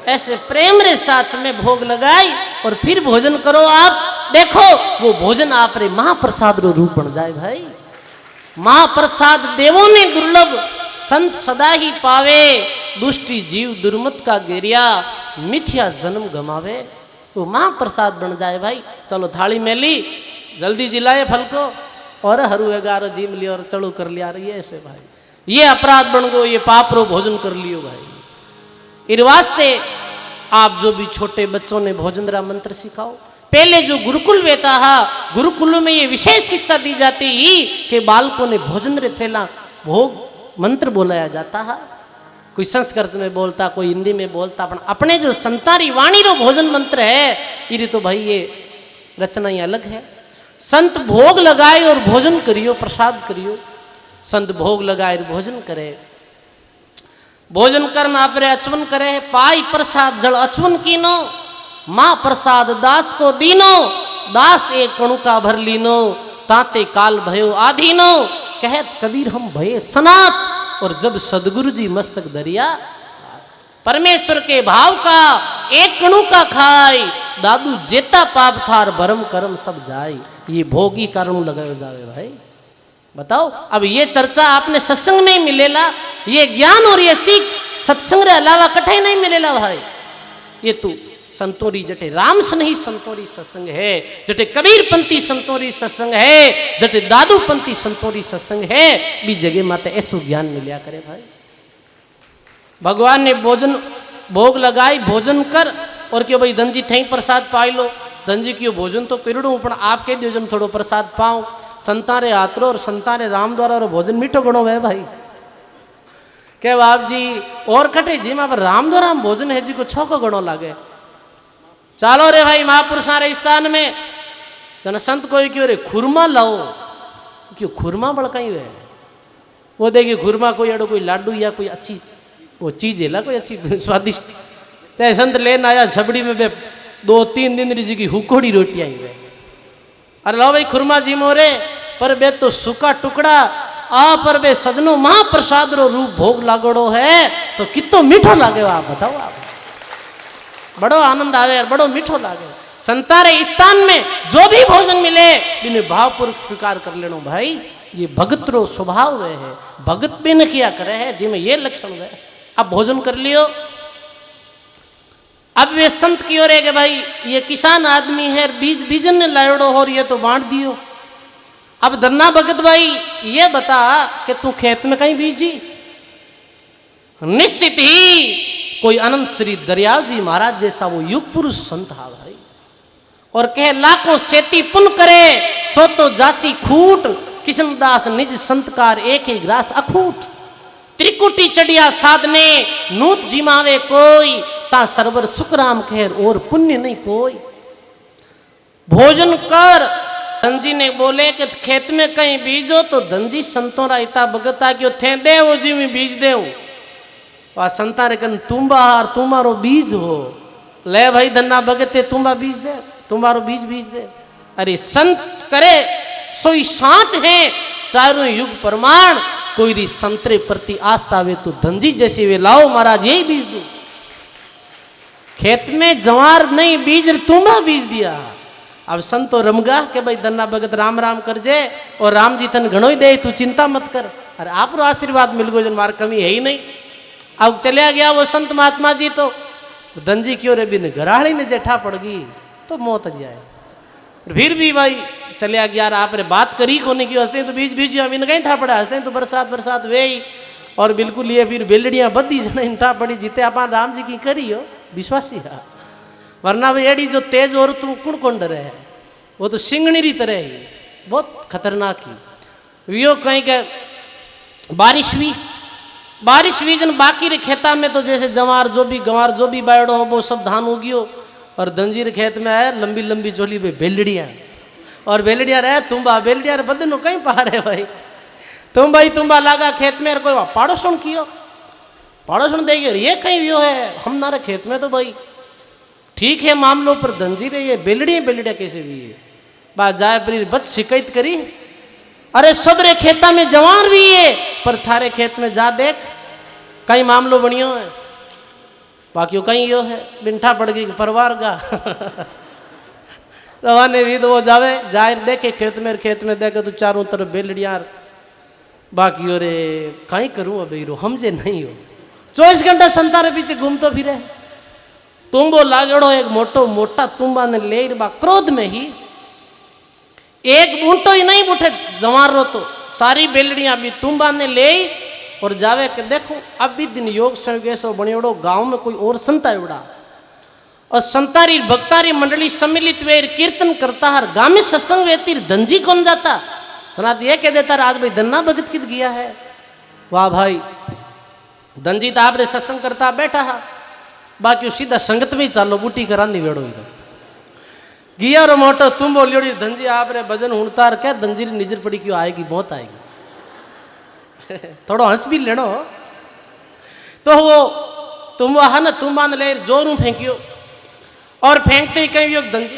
ऐसे प्रेम रे साथ में भोग लगाई और फिर भोजन करो। आप देखो वो भोजन आप रे महाप्रसाद रो रूप बन जाए भाई। महाप्रसाद देवों ने दुर्लभ, संत सदा ही पावे, दुष्टि जीव दुर्मत का गेरिया, मिथ्या जन्म गमावे। वो महाप्रसाद बन जाए भाई। चलो थाली में ली, जल्दी जिलाए फल को, और हरू 11 जीम लियो और चलो कर लिया रही है ऐसे भाई। ये अपराध बन गो, ये पाप रो भोजन कर लियो भाई। इस वास्ते आप जो भी छोटे बच्चों ने भोजन रा मंत्र सिखाओ। पहले जो गुरुकुल में था, गुरुकुलों में ये विशेष शिक्षा दी जाती ही कि बालकों ने भोजन रे पहला भोग मंत्र बोलाया जाता है। कोई संस्कृत में बोलता, कोई हिंदी में बोलता, अपने जो संतारी वाणी रो भोजन मंत्र है, ये तो भाई ये रचना ही अलग है। संत भोग लगाए और भोजन करियो, प्रसाद करियो। संत भोग लगाए और भोजन करे। भोजन करना अपने अचवन करे, पाई प्रसाद जल अचवन कीनो, माँ प्रसाद दास को दीनो, दास एक कणुका भर लीनो, ताते काल भयो आधीनो, कहत कबीर हम भये सनात। और जब सदगुरु जी मस्तक दरिया, परमेश्वर के भाव का एक कणु का खाई, दादू जेता पाप थार भरम करम सब जाए। ये भोगी कारण लगाए जावे भाई। बताओ, अब ये चर्चा आपने सत्संग में ही मिलेला, ये ज्ञान और ये सीख सत्संग रे अलावा कठे नहीं मिलेला भाई। ये तू संतोरी जटे रामस नहीं संतोरी सत्संग है, जटे कबीर पंथी संतोरी सत्संग है, जटे दादू पंथी संतोरी सत्संग है, भी जगह माते ऐसो ज्ञान मिलिया करे भाई। भगवान ने भोजन भोग लगाई, भोजन कर और क्यों भाई धनजी थे प्रसाद पाई लो। धनजी क्यों भोजन तो करूँ पण आप कह दियो जम थोड़ो प्रसाद पाऊँ। संतारे आतरो और संतारे राम द्वारा और भोजन मीठो गणो है भाई। के बाप जी और कटे जी मां पर राम द्वारा भोजन है जी को छो गणो लागे। चालो रे भाई महापुरुषा रे स्थान में जन संत कोई क्यों रे खुरमा लाओ, क्यों खुरमा बड़काई वे वो देखिए खुरमा कोई अड़ो कोई लाडू या कोई अच्छी वो चीज है ला, कोई अच्छी स्वादिष्ट। चाहे संत लेन आया छबड़ी में 2-3 दिन जी की हुकोड़ी रोटी आई वे। अरे लो भाई खुरमा जी मोरे, पर बे तो सूखा टुकड़ा आ पर बे सजनो महाप्रसाद रो रूप भोग लागोड़ो है तो कितो मीठो लागे। आप बताओ, आप बड़ो आनंद आवे और बड़ो मीठो लागे। संतारे स्थान में जो भी भोजन मिले बिने भावपूर्वक स्वीकार कर लेनो भाई। ये भगत रो स्वभाव है, भगत भी न किया करे है जिनमें ये लक्षण है। अब भोजन कर लियो। अब वे संत की ओर है कि भाई ये किसान आदमी है, बीज बीजन ने लायोड़ो हो, ये तो बांट दियो। अब धन्ना भगत भाई ये बता कि तू खेत में कहीं बीजी। निश्चित ही कोई अनंत श्री दरियाव जी महाराज जैसा वो युग पुरुष संत हा भाई, और कहे लाखों सेती पुन करे सो तो जासी खूट, किशनदास निज संतकार एक ही ग्रास अखूट। त्रिकुटी चढ़िया साधने नूत जिमावे कोई, ता सरवर सुखराम खैर और पुण्य नहीं कोई। भोजन कर। धनजी ने बोले कि खेत में कहीं बीजो तो धनजी संतों रा इता भगता क्यों थे दे वो जी में बीज दे वह संता रे कन तुम्बार तुम्हारो बीज हो ले भाई धन्ना भगते तुम्बा बीज दे, तुम्हारो बीज बीज दे। अरे संत करे सोई सांच है चारों युग प्रमाण। कोई री संतरे प्रति आस्था वे तो धनजी जैसे वे लाओ महाराज यही बीज दो। खेत में जवार नहीं बीज तुम्बा बीज दिया। अब संतो रमगा के भाई धन्ना भगत राम राम कर जे और राम जी तन घणो ही दे, तू चिंता मत कर। अरे आप रो आशीर्वाद मिल गो जन मार कमी है ही नहीं। अब चलिया गया वो संत महात्मा जी तो धनजी क्यों रे बिन घराड़ी ने जेठा पड़ गई तो मौत जाए। फिर भी भाई चलिया गया आप रे बात करी कोने की हंसते तो बीच बीच अमीन कहीं ठा पड़े हंसते तो बरसात बरसात वे ही। और बिल्कुल ये फिर बेलड़ियाँ बद्दी जन ठा पड़ी जीते आप राम जी की करी हो विश्वासी है। वरना भाई एडी जो तेज और तू कुण कौन डरे है, वो तो सिंगणी री तरह ही बहुत खतरनाक ही। वियो कहीं के बारिश हुई जन बाकी रे खेता में तो जैसे गंवार जो भी बायड़ो हो वो सब धान उगियो, और दंजीर खेत में है लंबी लंबी चोली पे बेलड़ियाँ, और बेलड़िया रहे तुम्बा बेलड़िया रे बदनो कहीं पा रहे भाई, तुम्बा लागा खेत में, कोई पाड़ोसन कियो पाड़ोसन देगी ये कहीं वियो है हम नारे खेत में, तो भाई ठीक है मामलों पर दंजीर ये बेलड़िया कैसे भी है बात जाए पर बच शिकायत करी, अरे सबरे खेता में जवान भी है पर थारे खेत में जा देख कई मामलो बनियो है, बाकी कहीं यो है बिंठा पड़ गई परिवार का रवाने भी तो वो जाए देखे खेत में देखे तो चारों तरफ बेलड़ियाँ, बाकी और कहीं करूँ अब रो हमसे नहीं हो 24 घंटा संतारे पीछे घूमतो फिरे, तुम्बो लागेड़ो एक मोटा तुम्बा ने ले बा क्रोध में ही एक बूंटो ही नहीं बूठे जवान रो तो सारी बेलड़ियां भी तुम्बा ने ले और जावे के देखो अब भी दिन योग संयोग ऐसो बनियोड़ो गांव में कोई और संता उड़ा, और संतारी भक्तारी मंडली सम्मिलित वेर कीर्तन करता हर गांव में सत्संग वेतीर दंजी कौन जाता सनात ये कह देता आज भाई दन्ना भगत कित गया है, वाह भाई दंजी तो आप रे सत्संग करता बैठा है, बाकी सीधा संगत में ही चालो बूटी करांदी वेड़ो इधर गिया रो मोटो तुम बोलियोड़ी दंजी आप रे भजन उड़तार क्या दंजी निजर पड़ी क्यों आएगी बहुत आएगी थोड़ा हंस भी लेनो, तो वो तुम है ना तुम मान ले जोरू फेंकियो, और फेंकते ही कहीं योग दंजी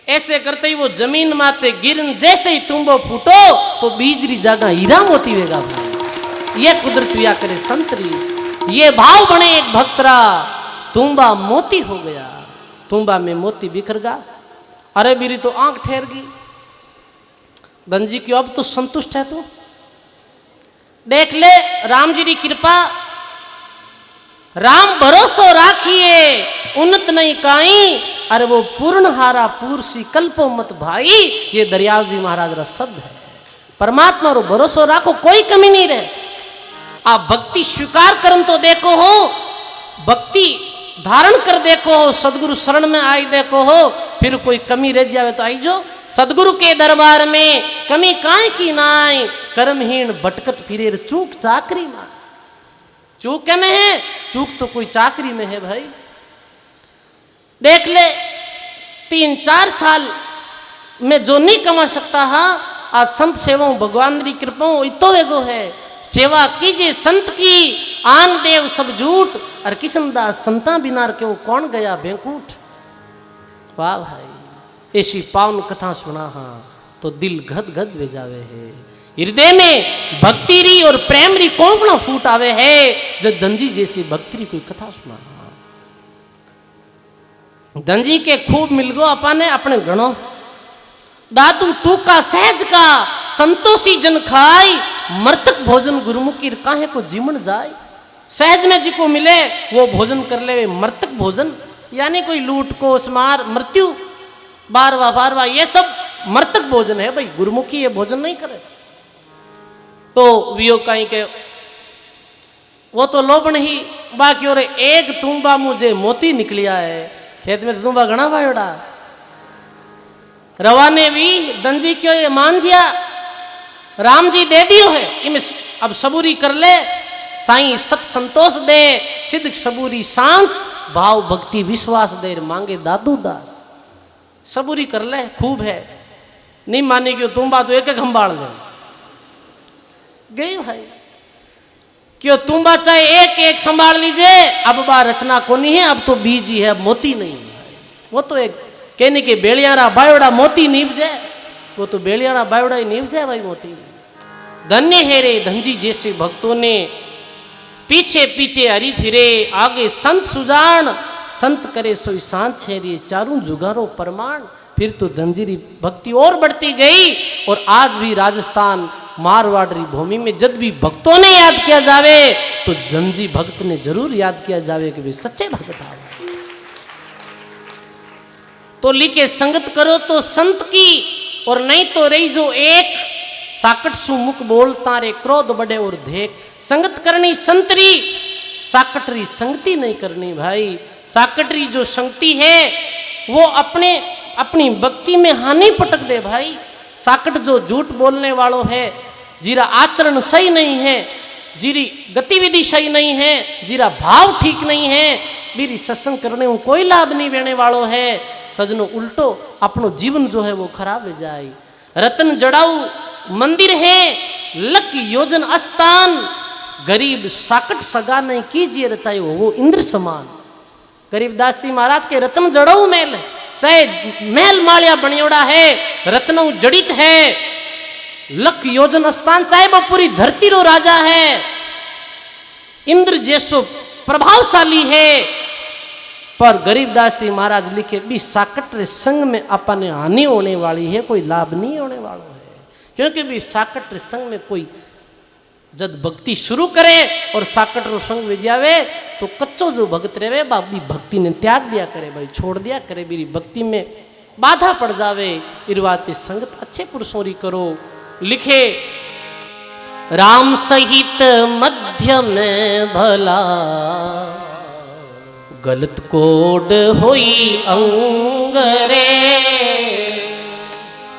ऐसे करते ही वो जमीन माते गिरन जैसे ही तुम्बो फूटो तो बीजरी जागा हीरा मोती वेगा भाई, ये कुदरत या करे संतरी, ये भाव बने एक भक्तरा तुम्बा मोती हो गया, तुम्बा में मोती बिखर गा, अरे मेरी तो आंख ठहर गई, दंजी क्यों अब तो संतुष्ट है तू, देख ले राम जी की कृपा, राम भरोसो राखिए उन्नत नहीं काई, अरे वो पूर्ण हारा पूर्सी कल्पो मत भाई, ये दरियाव जी महाराज का शब्द है, परमात्मा रो भरोसो राखो कोई कमी नहीं रहे, आप भक्ति स्वीकार करन तो देखो हो, भक्ति धारण कर देखो हो, सदगुरु शरण में आई देखो हो, फिर कोई कमी रह जावे तो आई जो सदगुरु के दरबार में कमी काहे की नाई, कर्महीन भटकत फिरे चूक चाकरी में, चूक क्या में है, चूक तो कोई चाकरी में है भाई, देख ले 3-4 साल में जो नहीं कमा सकता है आज संत सेवाओं भगवान की कृपाओं इतो वेगो है, सेवा कीजिए संत की आन देव सब झूठ, और किशनदास संता बिनार क्यों कौन गया बेंकूट, वाह भाई ऐसी पावन कथा सुना हाँ तो दिल गद गद वे जावे है, हृदय में भक्ति री और प्रेम री कौन फूट आवे है, जब दंजी जैसी भक्ति री कोई कथा सुना हाँ, दंजी के खूब मिल गो अपने अपने गणो, दादू तू का सहज का संतोषी जन खाई, मृतक भोजन गुरुमुखी काहे को जीवन जाए, सहज में जी को मिले वो भोजन कर ले, मृतक भोजन यानी कोई लूट कोस मार मृत्यु बारवा ये सब मृतक भोजन है भाई, गुरुमुखी ये भोजन नहीं करे, तो वियो कहीं के वो तो लोभन ही, बाकी और एक तुम्बा मुझे मोती निकलिया है, खेत में तुम्बा घना भाईड़ा, रवाने भी दंजी क्यों ये मान दिया, राम जी दे दियो है इमें अब सबूरी कर ले, साईं सत संतोष दे, सिद्ध सबूरी सांस भाव भक्ति विश्वास दे, मांगे दादू दास, सबूरी कर ले खूब है, नहीं माने क्यों तुम बात तो एक हंबाड़ गई भाई, क्यों तुम बात चाहे एक संभाल लीजिए, अब बा रचना को नहीं है, अब तो बीज ही है मोती नहीं है, वो तो एक कहने के बेलियारा बायोड़ा मोती नीब जाए, वो तो बेलियारा बायोड़ा ही नीब जाए भाई मोती, धन्य है रे धंजी जैसे भक्तों ने पीछे पीछे हरी फिरे, आगे संत सुजान, संत करे सोई सांत छेरिए चारों जुगारो प्रमाण, फिर तो धंजीरी भक्ति और बढ़ती गई, और आज भी राजस्थान मारवाड़ी भूमि में जब भी भक्तों ने याद किया जावे तो धंजी भक्त ने जरूर याद किया जावे कि भाई सच्चे भक्त आवे, तो लिखे संगत करो तो संत की, और नहीं तो रही जो एक साकट सु मुख बोलता रे क्रोध बड़े और देख, संगत करनी संतरी, साकटरी संगति नहीं करनी भाई, साकटरी जो संगति है वो अपनी भक्ति में हानि पटक दे भाई, साकट जो झूठ बोलने वालों है, जीरा आचरण सही नहीं है, जीरी गतिविधि सही नहीं है, जीरा भाव ठीक नहीं है, मेरी सत्संग करने में कोई लाभ नहीं देने वालों है। सजनो उल्टो अपनो जीवन जो है वो खराब हो जाए। रतन जड़ाऊ मंदिर है, लक योजन स्थान, गरीब साकट सगा नहीं कीजिए रचाए वो इंद्र समान। गरीबदास जी महाराज के रतन जड़ाऊ महल, चाहे महल मालिया बनियोड़ा है, रत्नों जड़ित है, लक योजन स्थान, चाहे वो पूरी धरती रो राजा है, इंद्र जैसो प्रभावशाली है, पर गरीबदास जी महाराज लिखे भी साकट रे संग में अपने हानि होने वाली है, कोई लाभ नहीं होने वाला है। क्योंकि भी साकट रे संग में कोई जब भक्ति शुरू करे और साकट रो संग में जावे तो कच्चो जो भक्त रहे बाबी भक्ति ने त्याग दिया करे, भाई छोड़ दिया करे, मेरी भक्ति में बाधा पड़ जावे। इरवाते संगत अच्छे पुरुषों री करो। लिखे राम सहित मध्य में भला, गलत कोड होई अंग रे।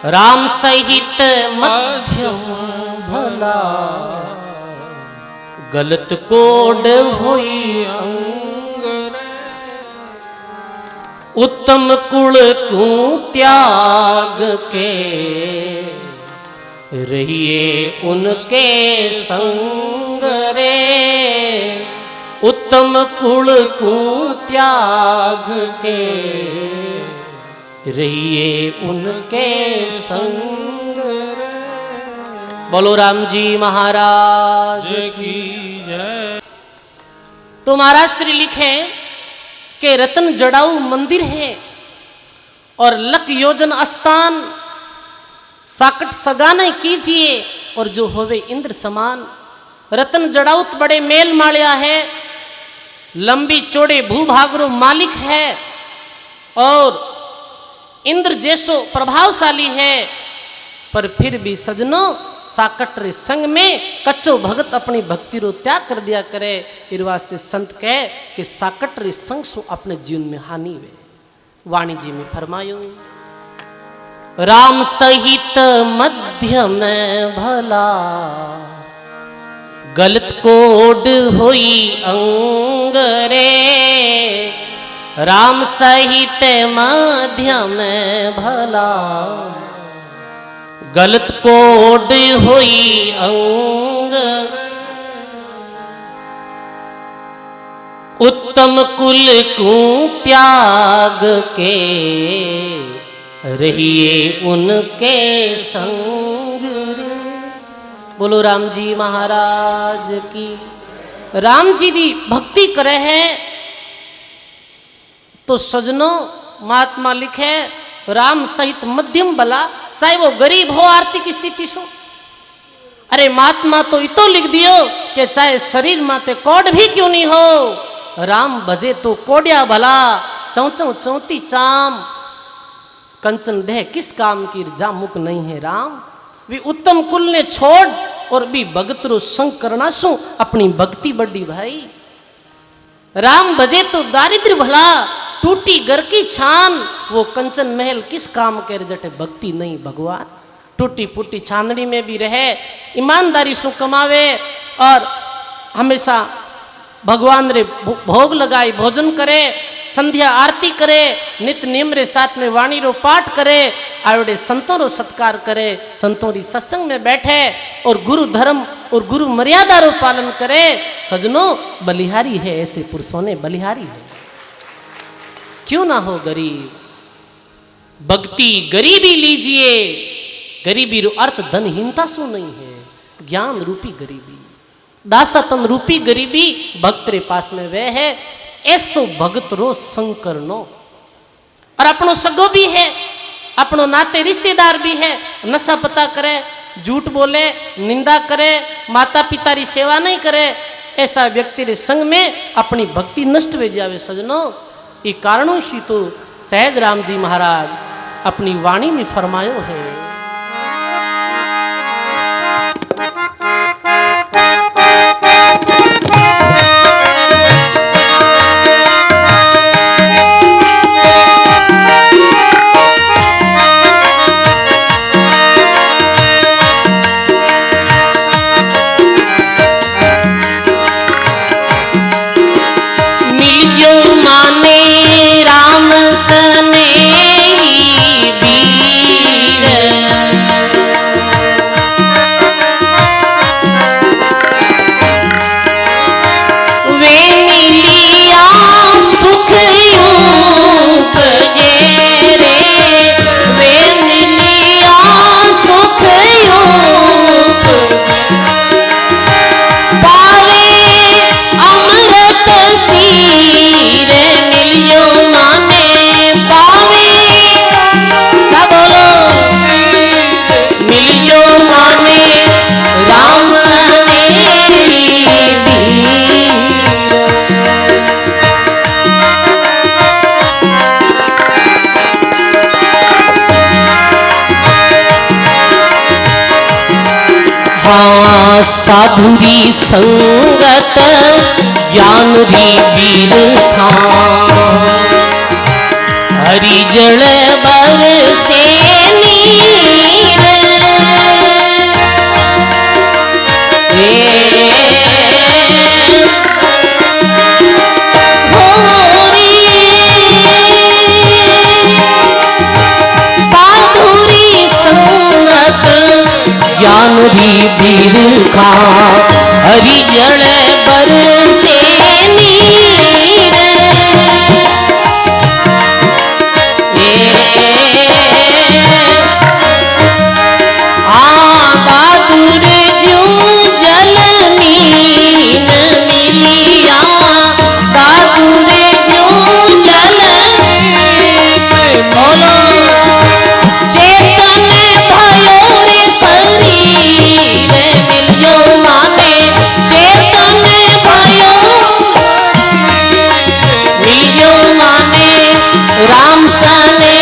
राम सहित मध्यम भला, गलत कोड होई अंग रे। उत्तम कुल को त्याग के, रहिए उनके संग रे। उत्तम कुल को त्याग के, रहिए उनके संग रे। बोलो राम जी महाराज की जय। तो महाराज श्री लिखे कि रतन जड़ाऊ मंदिर है और लक योजन स्थान, साकट सगा नहीं कीजिए और जो होवे इंद्र समान। रतन जड़ाउत बड़े मेल मालिया है, लंबी चौड़े भूभागरो मालिक है और इंद्र जैसो प्रभावशाली है, पर फिर भी सजनो साकट रे संग में कच्चो भगत अपनी भक्ति रो त्याग कर दिया करे। इस वास्ते संत कहे कि साकट रे संग सो अपने जीवन में हानि वे। वाणी जी में फरमायो राम सहित मध्य में भला, गलत कोड होई अंग रे। राम सहित मध्य में भला, गलत कोड होई अंग। उत्तम कुल को त्याग के, रहिए उनके संग रे। बोलो राम जी महाराज की। राम जी दी भक्ति करे है तो सजनों महात्मा लिखे राम सहित मध्यम भला, चाहे वो गरीब हो आर्थिक स्थिति सो। अरे महात्मा तो इतो लिख दियो कि चाहे शरीर माते कोड भी क्यों नहीं हो, राम भजे तो कोडिया भला। चौचौ चौती चाम, कंचन देह किस काम की, जा मुक नहीं है राम। वे उत्तम कुल ने छोड़ और भी भगत रो संग करना सु अपनी भक्ति बड़ी भाई। राम भजे तो दारिद्र भला, टूटी घर की छान, वो कंचन महल किस काम कर जटे भक्ति नहीं भगवान। टूटी फूटी छानड़ी में भी रहे, ईमानदारी से कमावे और हमेशा भगवान रे भोग लगाई भोजन करे, संध्या आरती करे, नित्य नियम रे साथ में वाणी रो पाठ करे, आवड़े संतों रो सत्कार करे, संतों री सत्संग में बैठे और गुरु धर्म और गुरु मर्यादा रो पालन करे। सजनों बलिहारी है, ऐसे पुरुषों ने बलिहारी है। क्यों ना हो गरीब, भक्ति गरीबी लीजिए। गरीबी रो अर्थ धनहीनता सो नहीं है, ज्ञान रूपी गरीबी, दासतन रूपी गरीबी भक्त रे पास में वह है। ऐसो भगत रो संग करनो। और अपनो सगो भी है, अपनो नाते रिश्तेदार भी है, नशा पता करे, झूठ बोले, निंदा करे, माता पिता री सेवा नहीं करे, ऐसा व्यक्ति रे संग में अपनी भक्ति नष्ट हो जावे। सजनों ये कारणों से तो सहज राम जी महाराज अपनी वाणी में फरमायो है। साधुरी संगत ज्ञान री वीर था हरि जल बर से नीर साधुरी संगत ज्ञान री वीर का हरि जल बर से बहादुर जो जल नीन मिलिया बहादुर जो जल बोलो चेतन भयो रे शरीर मिलियो माने चेतन भयो मिलियो माने राम सने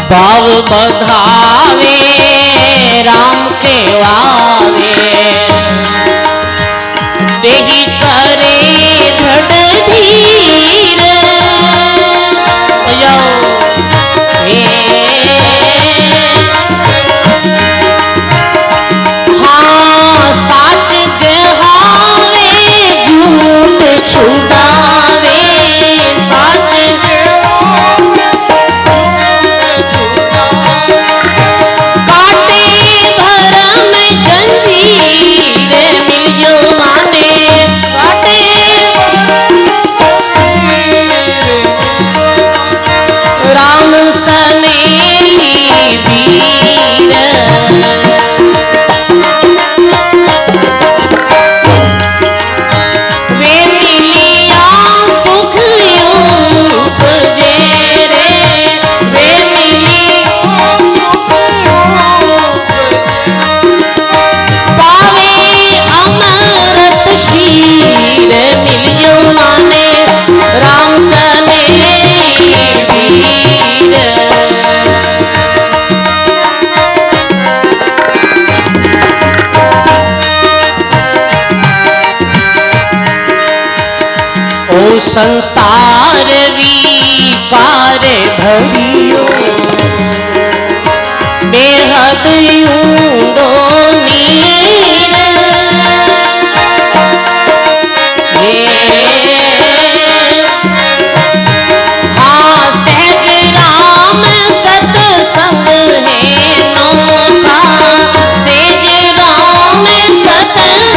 भाव बधावे राम के वावे देही करे झट धीर हाँ साच गहावे झूठ छुड़ावे साच संसार विकार भरियो बेहद ऊंडो नीर हाँ सहज राम सत्संग है नौका सहज राम सत्संग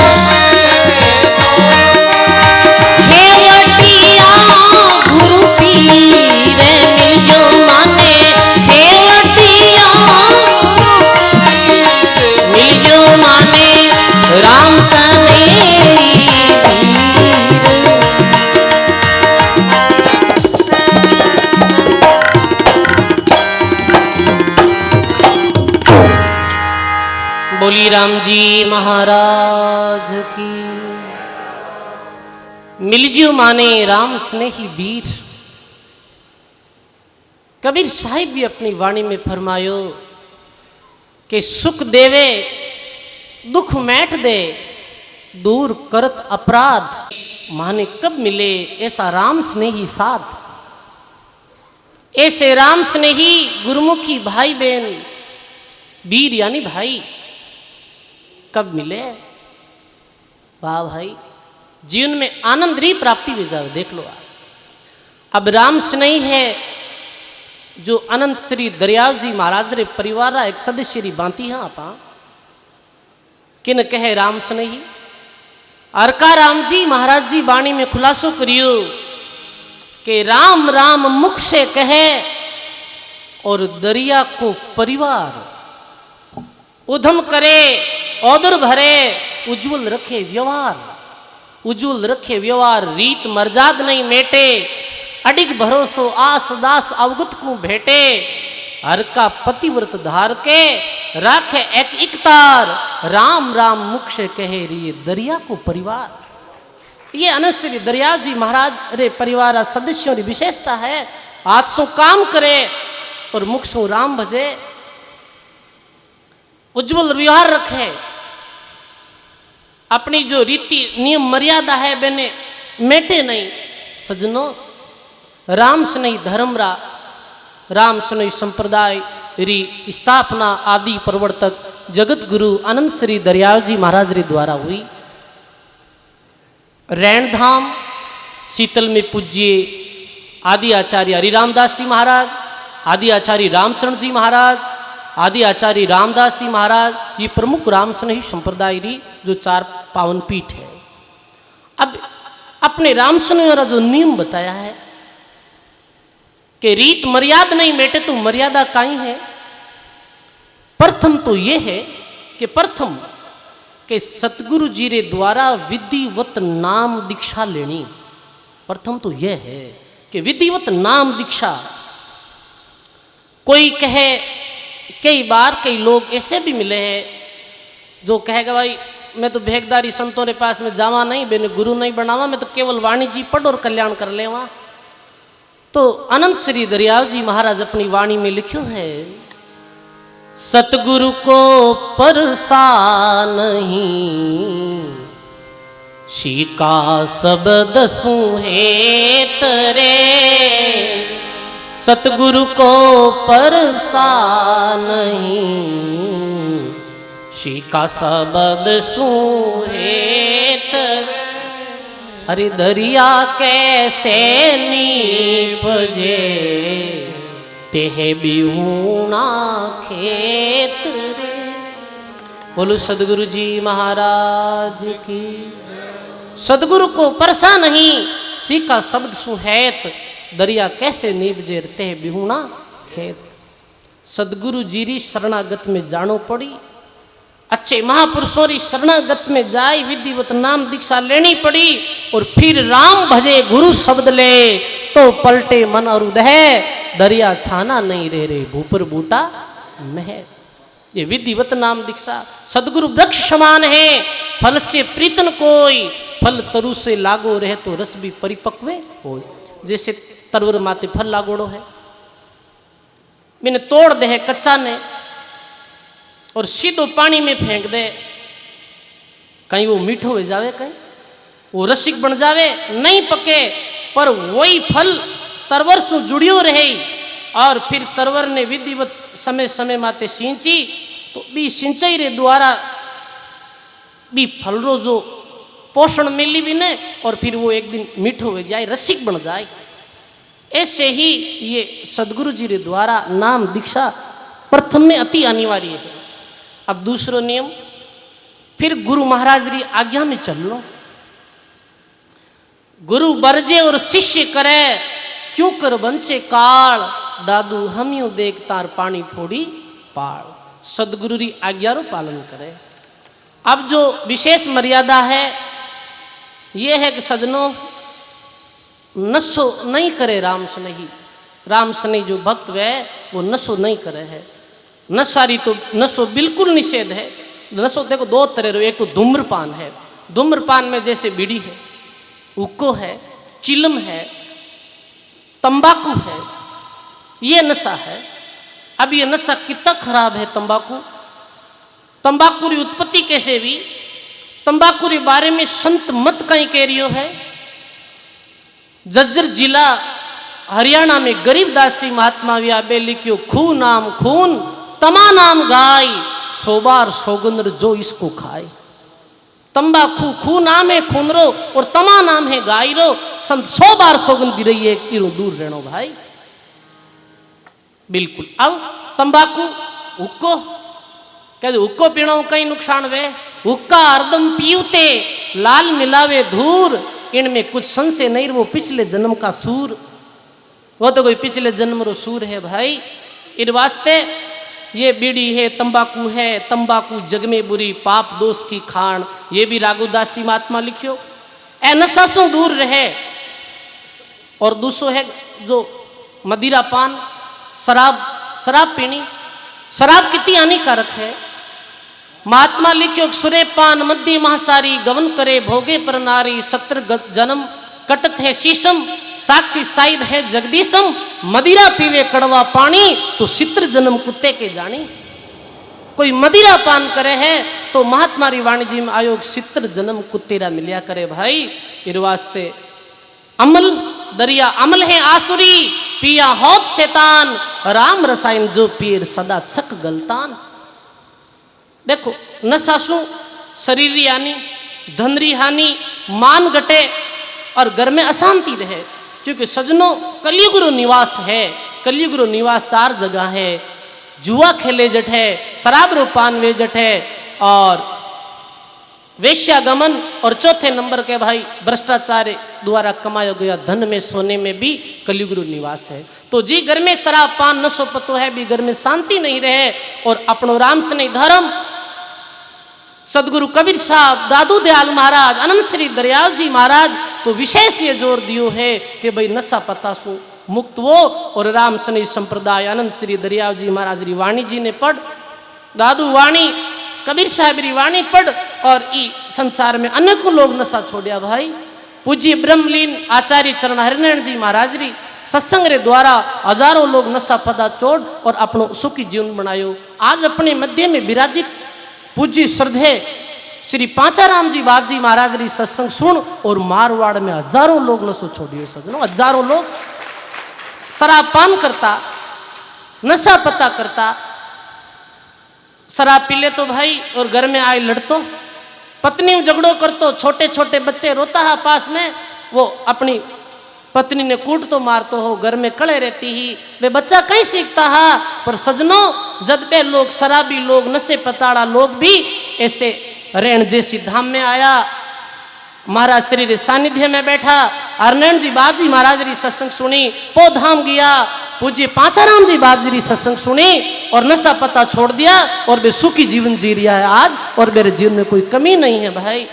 गुरु पीर मिलियो माने खेवटिया मिलियो माने राम सने बोली राम जी महाराज की। मिलजियो माने राम स्नेही वीर। कबीर साहिब भी अपनी वाणी में फरमायो कि सुख देवे दुख मैट दे दूर करत अपराध माने कब मिले ऐसा राम स्नेही साथ। ऐसे राम स्नेही गुरुमुखी भाई बहन वीर यानी भाई कब मिले। वाह भाई, जीवन में आनंद री प्राप्ति भी जाओ। देख लो आप, अब राम स्नेही है जो अनंत श्री दरियाव जी महाराज रे परिवार रा एक सदस्य री बांती हाँ आपा किन कहे राम स्नेही अरका राम जी महाराज जी वाणी में खुलासो करियो कि राम राम मुख से कहे और दरिया को परिवार उधम करे औदर भरे उज्जवल रखे व्यवहार उज्जवल रखे व्यवहार रीत मर्याद नहीं मेटे अडिग भरोसो आस दास अवगत को भेटे हर का पतिव्रत धार के राखे एक इकतार राम राम मुख से कहे रे दरिया को परिवार। ये अनंत श्री दरिया जी महाराज रे परिवार सदस्यों की विशेषता है। हाथ सो काम करे और मुख सो राम भजे उज्जवल व्यवहार रखे अपनी जो रीति नियम मर्यादा है बेने मेटे नहीं। सज्जनों राम स्नेही धर्म रा राम स्नेही संप्रदाय री स्थापना आदि प्रवर्तक जगत गुरु अनंत श्री दरियाव जी महाराज री द्वारा हुई। रैन धाम शीतल में पूज्य आदि आचार्य हरिरामदास जी महाराज, आदि आचार्य रामचरण जी महाराज, आदि आचार्य रामदास जी महाराज, ये प्रमुख राम स्नेही संप्रदाय री जो 4 पावन पीठ है। अब अपने राम स्नेही वाला जो नियम बताया है कि रीत मर्यादा नहीं मेटे तो मर्यादा काई है। प्रथम तो ये है कि प्रथम के सतगुरु जी रे द्वारा विधिवत नाम दीक्षा लेनी। प्रथम तो यह है कि विधिवत नाम दीक्षा। कोई कहे कई बार कई लोग ऐसे भी मिले हैं जो कहेगा भाई मैं तो भेगदारी संतों के पास में जावा नहीं, मैंने गुरु नहीं बनावा, मैं तो केवल वाणी जी पढ़ और कल्याण कर लेवा। तो अनंत श्री दरियाव जी महाराज अपनी वाणी में लिखो है सतगुरु को परसा नहीं शीका शब्द सुहे तरे। सतगुरु को परसा नहीं शीका शब्द सुहे तरे। अरे दरिया कैसे नीपजे तेह बिहूना खेत रे। बोलो सदगुरु जी महाराज की। सदगुरु को परसा नहीं सीखा शब्द सुहैत दरिया कैसे नीपजे तेह बिहूना खेत। सदगुरु जी री शरणागत में जानो पड़ी, अच्छे महापुरुषों की शरणागत में जाई विधिवत नाम दीक्षा लेनी पड़ी और फिर राम भजे गुरु शब्द ले तो पलटे मन और उदय दरिया छाना नहीं रे भूपर बूटा मह। ये विधिवत नाम दीक्षा सदगुरु वृक्ष समान है, फल से प्रीतन कोई, फल तरु से लागो रहे तो रस भी परिपक्व हो। जैसे तरवर माते फल लागोड़ो है, मैंने तोड़ दे है कच्चा ने और सीधो पानी में फेंक दे, कहीं वो मीठो हो जावे, कहीं वो रसिक बन जावे, नहीं पके पर वही फल तरवर से जुड़ियो रहे। और फिर तरवर ने विधिवत समय समय माते सिंची तो भी सिंचाई रे द्वारा भी फल रो जो पोषण मिली भी ने और फिर वो एक दिन मीठो हो जाए, रसिक बन जाए। ऐसे ही ये सदगुरु जी रे द्वारा नाम दीक्षा प्रथम में अति अनिवार्य है। अब दूसरा नियम फिर गुरु महाराज री आज्ञा में चल लो। गुरु बरजे और शिष्य करे क्यों कर बंचे काल दादू हम यूं देख तार पानी फोड़ी पाल। सदगुरु री आज्ञा रो पालन करे। अब जो विशेष मर्यादा है ये है कि सजनों नशो नहीं करे राम स्नेही। राम स्नेही जो भक्त है वो नशो नहीं करे है। नशारी तो नशो बिल्कुल निषेध है। नशो देखो 2 तरह, एक तो धूम्रपान है, धूम्रपान में जैसे बीड़ी है, हुक्को है, चिलम है, तंबाकू है, ये नशा है। अब ये नशा कितना खराब है तंबाकू। तंबाकू की उत्पत्ति कैसे हुई, तंबाकू के बारे में संत मत कहीं कह रही है। जज्जर जिला हरियाणा में गरीबदास जी महात्मा व्याबे लिखियो खून नाम खून तमा नाम गाय 100 बार सौगंध जो इसको खाए। तंबाकू खून नाम है खून रो और तमा नाम है गाय रो। संत 100 बार सौगंध दी रही है कि दूर रहनो भाई। बिल्कुल। अब तंबाकू हुक्को कहते हुक्को पीणो कई नुकसान वे, हुक्का हरदम पीवते लाल मिलावे धूर, इनमें कुछ संशय नहीं वो पिछले जन्म का सूर, वो तो कोई पिछले जन्म रो सूर है भाई। इन वास्ते ये बीड़ी है, तंबाकू जग में बुरी, पाप दोष की खान, ये भी राघुदासी महात्मा लिखियो। ए नशा से दूर रहे। और दूसरो है जो मदिरा पान, शराब पीनी, शराब कितनी हानिकारक है। महात्मा लिखियो सुरे पान मध्य महासारी, गवन करे भोगे पर नारी, 70 जन्म कटत है शीशम, साक्षी साहिब है जगदीशम, मदिरा पीवे कड़वा पानी, तो 70 जन्म कुत्ते के जानी। कोई मदिरा पान करे है तो महात्मा वाणी जी में आयोग 70 जन्म कुत्तेरा मिलिया करे भाई। इस वास्ते अमल दरिया अमल है आसुरी, पिया होत शैतान, राम रसायन जो पीर सदा चक गलतान। देखो नशा सु शरीर री हानि, धन री हानि, मान घटे और घर में अशांति रहे। क्योंकि सजनों कलयुग रो निवास है, कलयुग रो निवास 4 जगह है। जुआ खेले जट है, शराब रो पान वे जट है, और वेश्यागमन, और चौथे नंबर के भाई भ्रष्टाचार द्वारा कमाया गया धन में सोने में भी कलयुग रो निवास है। तो जी घर में शराब पान नशो पतो है भी घर में शांति नहीं रहे। और अपनो राम सने धर्म सदगुरु कबीर साहब, दादू दयाल महाराज, अनंत श्री दरियाव जी महाराज तो विशेष ये जोर दियो है कि भाई नशा पता सु मुक्त वो। और राम सनी संप्रदाय अनंत श्री दरियाव जी महाराज री वाणी जी ने पढ़, दादू वाणी कबीर साहब री वाणी पढ़, और ई संसार में अनेकों लोग नशा छोड़िया भाई। पूज्य ब्रह्मलीन आचार्य चरण हरिनारायण जी महाराज री सत्संग रे द्वारा हजारों लोग नशा पता छोड़ और अपनो सुखी जीवन बनायो। आज अपने मध्य में विराजित पूज्य श्रद्धे श्री पांचाराम जी बाप जी महाराज री सत्संग सुन, और मारवाड़ में हजारों लोग नशो छोड़ियो सजनों, हजारों लोग शराब पान करता, नशा पता करता, शराब पी ले तो भाई और घर में आए लड़तो, पत्नी झगड़ो करतो, छोटे छोटे बच्चे रोता है पास में, वो अपनी पत्नी ने कूट तो मारतो हो, घर में कड़े रहती ही, वे बच्चा कहीं सीखता है। पर सजनों जब वे लोग शराबी लोग नशे पताड़ा लोग भी ऐसे रेण जैसी धाम में आया, महाराज श्री रे सानिध्य में बैठा, हरनारायण जी बाप जी महाराज री सत्संग सुनी, पो धाम गया, पूज्य पांचाराम जी बाप जी री सत्संग सुनी और नशा पता छोड़ दिया, और वे सुखी जीवन जी रहा है आज, और मेरे जीवन में कोई कमी नहीं है भाई।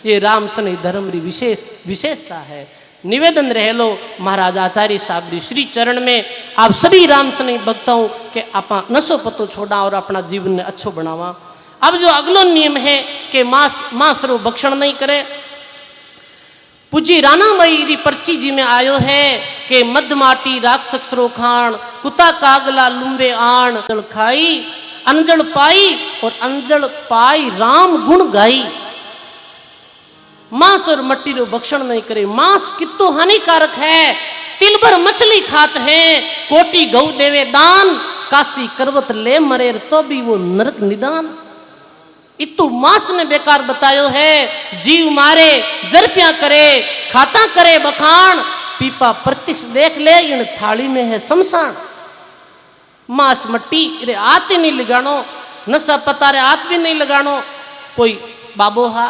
ये राम सने धर्म री विशेषता है। निवेदन रह लो महाराज आचार्य साहब री श्री चरण में, आप सभी राम सने भक्तों के आप नशो पतो छोड़ा और अपना जीवन ने अच्छो बनावा। अब जो अगलो नियम है कि मांस रो भक्षण नहीं करे। पूजी राना मई री पर्ची जी में आयो है कि मद माटी राक्षस रो खान, कुत्ता कागला लुम्बे आण, जल खाई अंजल पाई और अंजल पाई राम गुण गाई। मांस और मट्टी रो भक्षण नहीं करे। मांस कितो हानिकारक है। तिल भर मछली खात है, कोटि गौ देवे दान, काशी करवत ले मरे तो भी वो नरक निदान। इतु मांस ने बेकार बतायो है। जीव मारे जरपिया करे, खाता करे बखान, पीपा प्रत्यक्ष देख ले इन थाली में है शमशान। मांस मट्टी रे हाथ ही नहीं लगानो, नशा पता रे हाथ भी नहीं लगानो। कोई बाबो हा,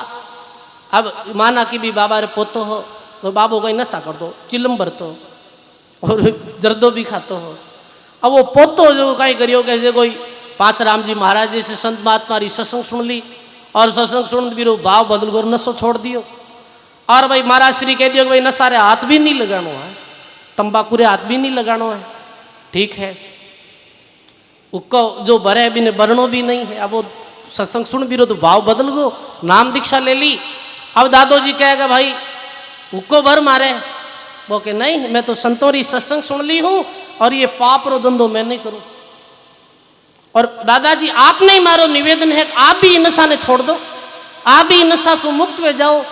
अब माना कि भी बाबा रे पोतो हो तो बाबो कहीं नशा कर दो, चिलम भरतो और जर्दो भी खातो हो। अब वो पोतो जो कहीं करियो, कैसे कोई पांचराम जी महाराज जी से संत महात्मा री सत्संग सुन ली और सत्संग सुन भी भाव बदल कर नशो छोड़ दियो, और भाई महाराज श्री कह दियो कि भाई नशा रे हाथ भी नहीं लगानो है, तंबाकू रे हाथ भी नहीं लगानो है। ठीक है, उसको जो भरे भी ने बरनो भी नहीं है। अब वो सत्संग सुन भी रो तो भाव बदल गो, नाम दीक्षा ले ली। अब दादो जी कहेगा भाई उसको भर मारे, वो के नहीं, मैं तो संतों री सत्संग सुन ली हूं और ये पाप रो धंधो मैं नहीं करूं। और दादाजी आप नहीं मारो, निवेदन है आप भी नशा ने छोड़ दो, आप भी नशा से मुक्त हो जाओ।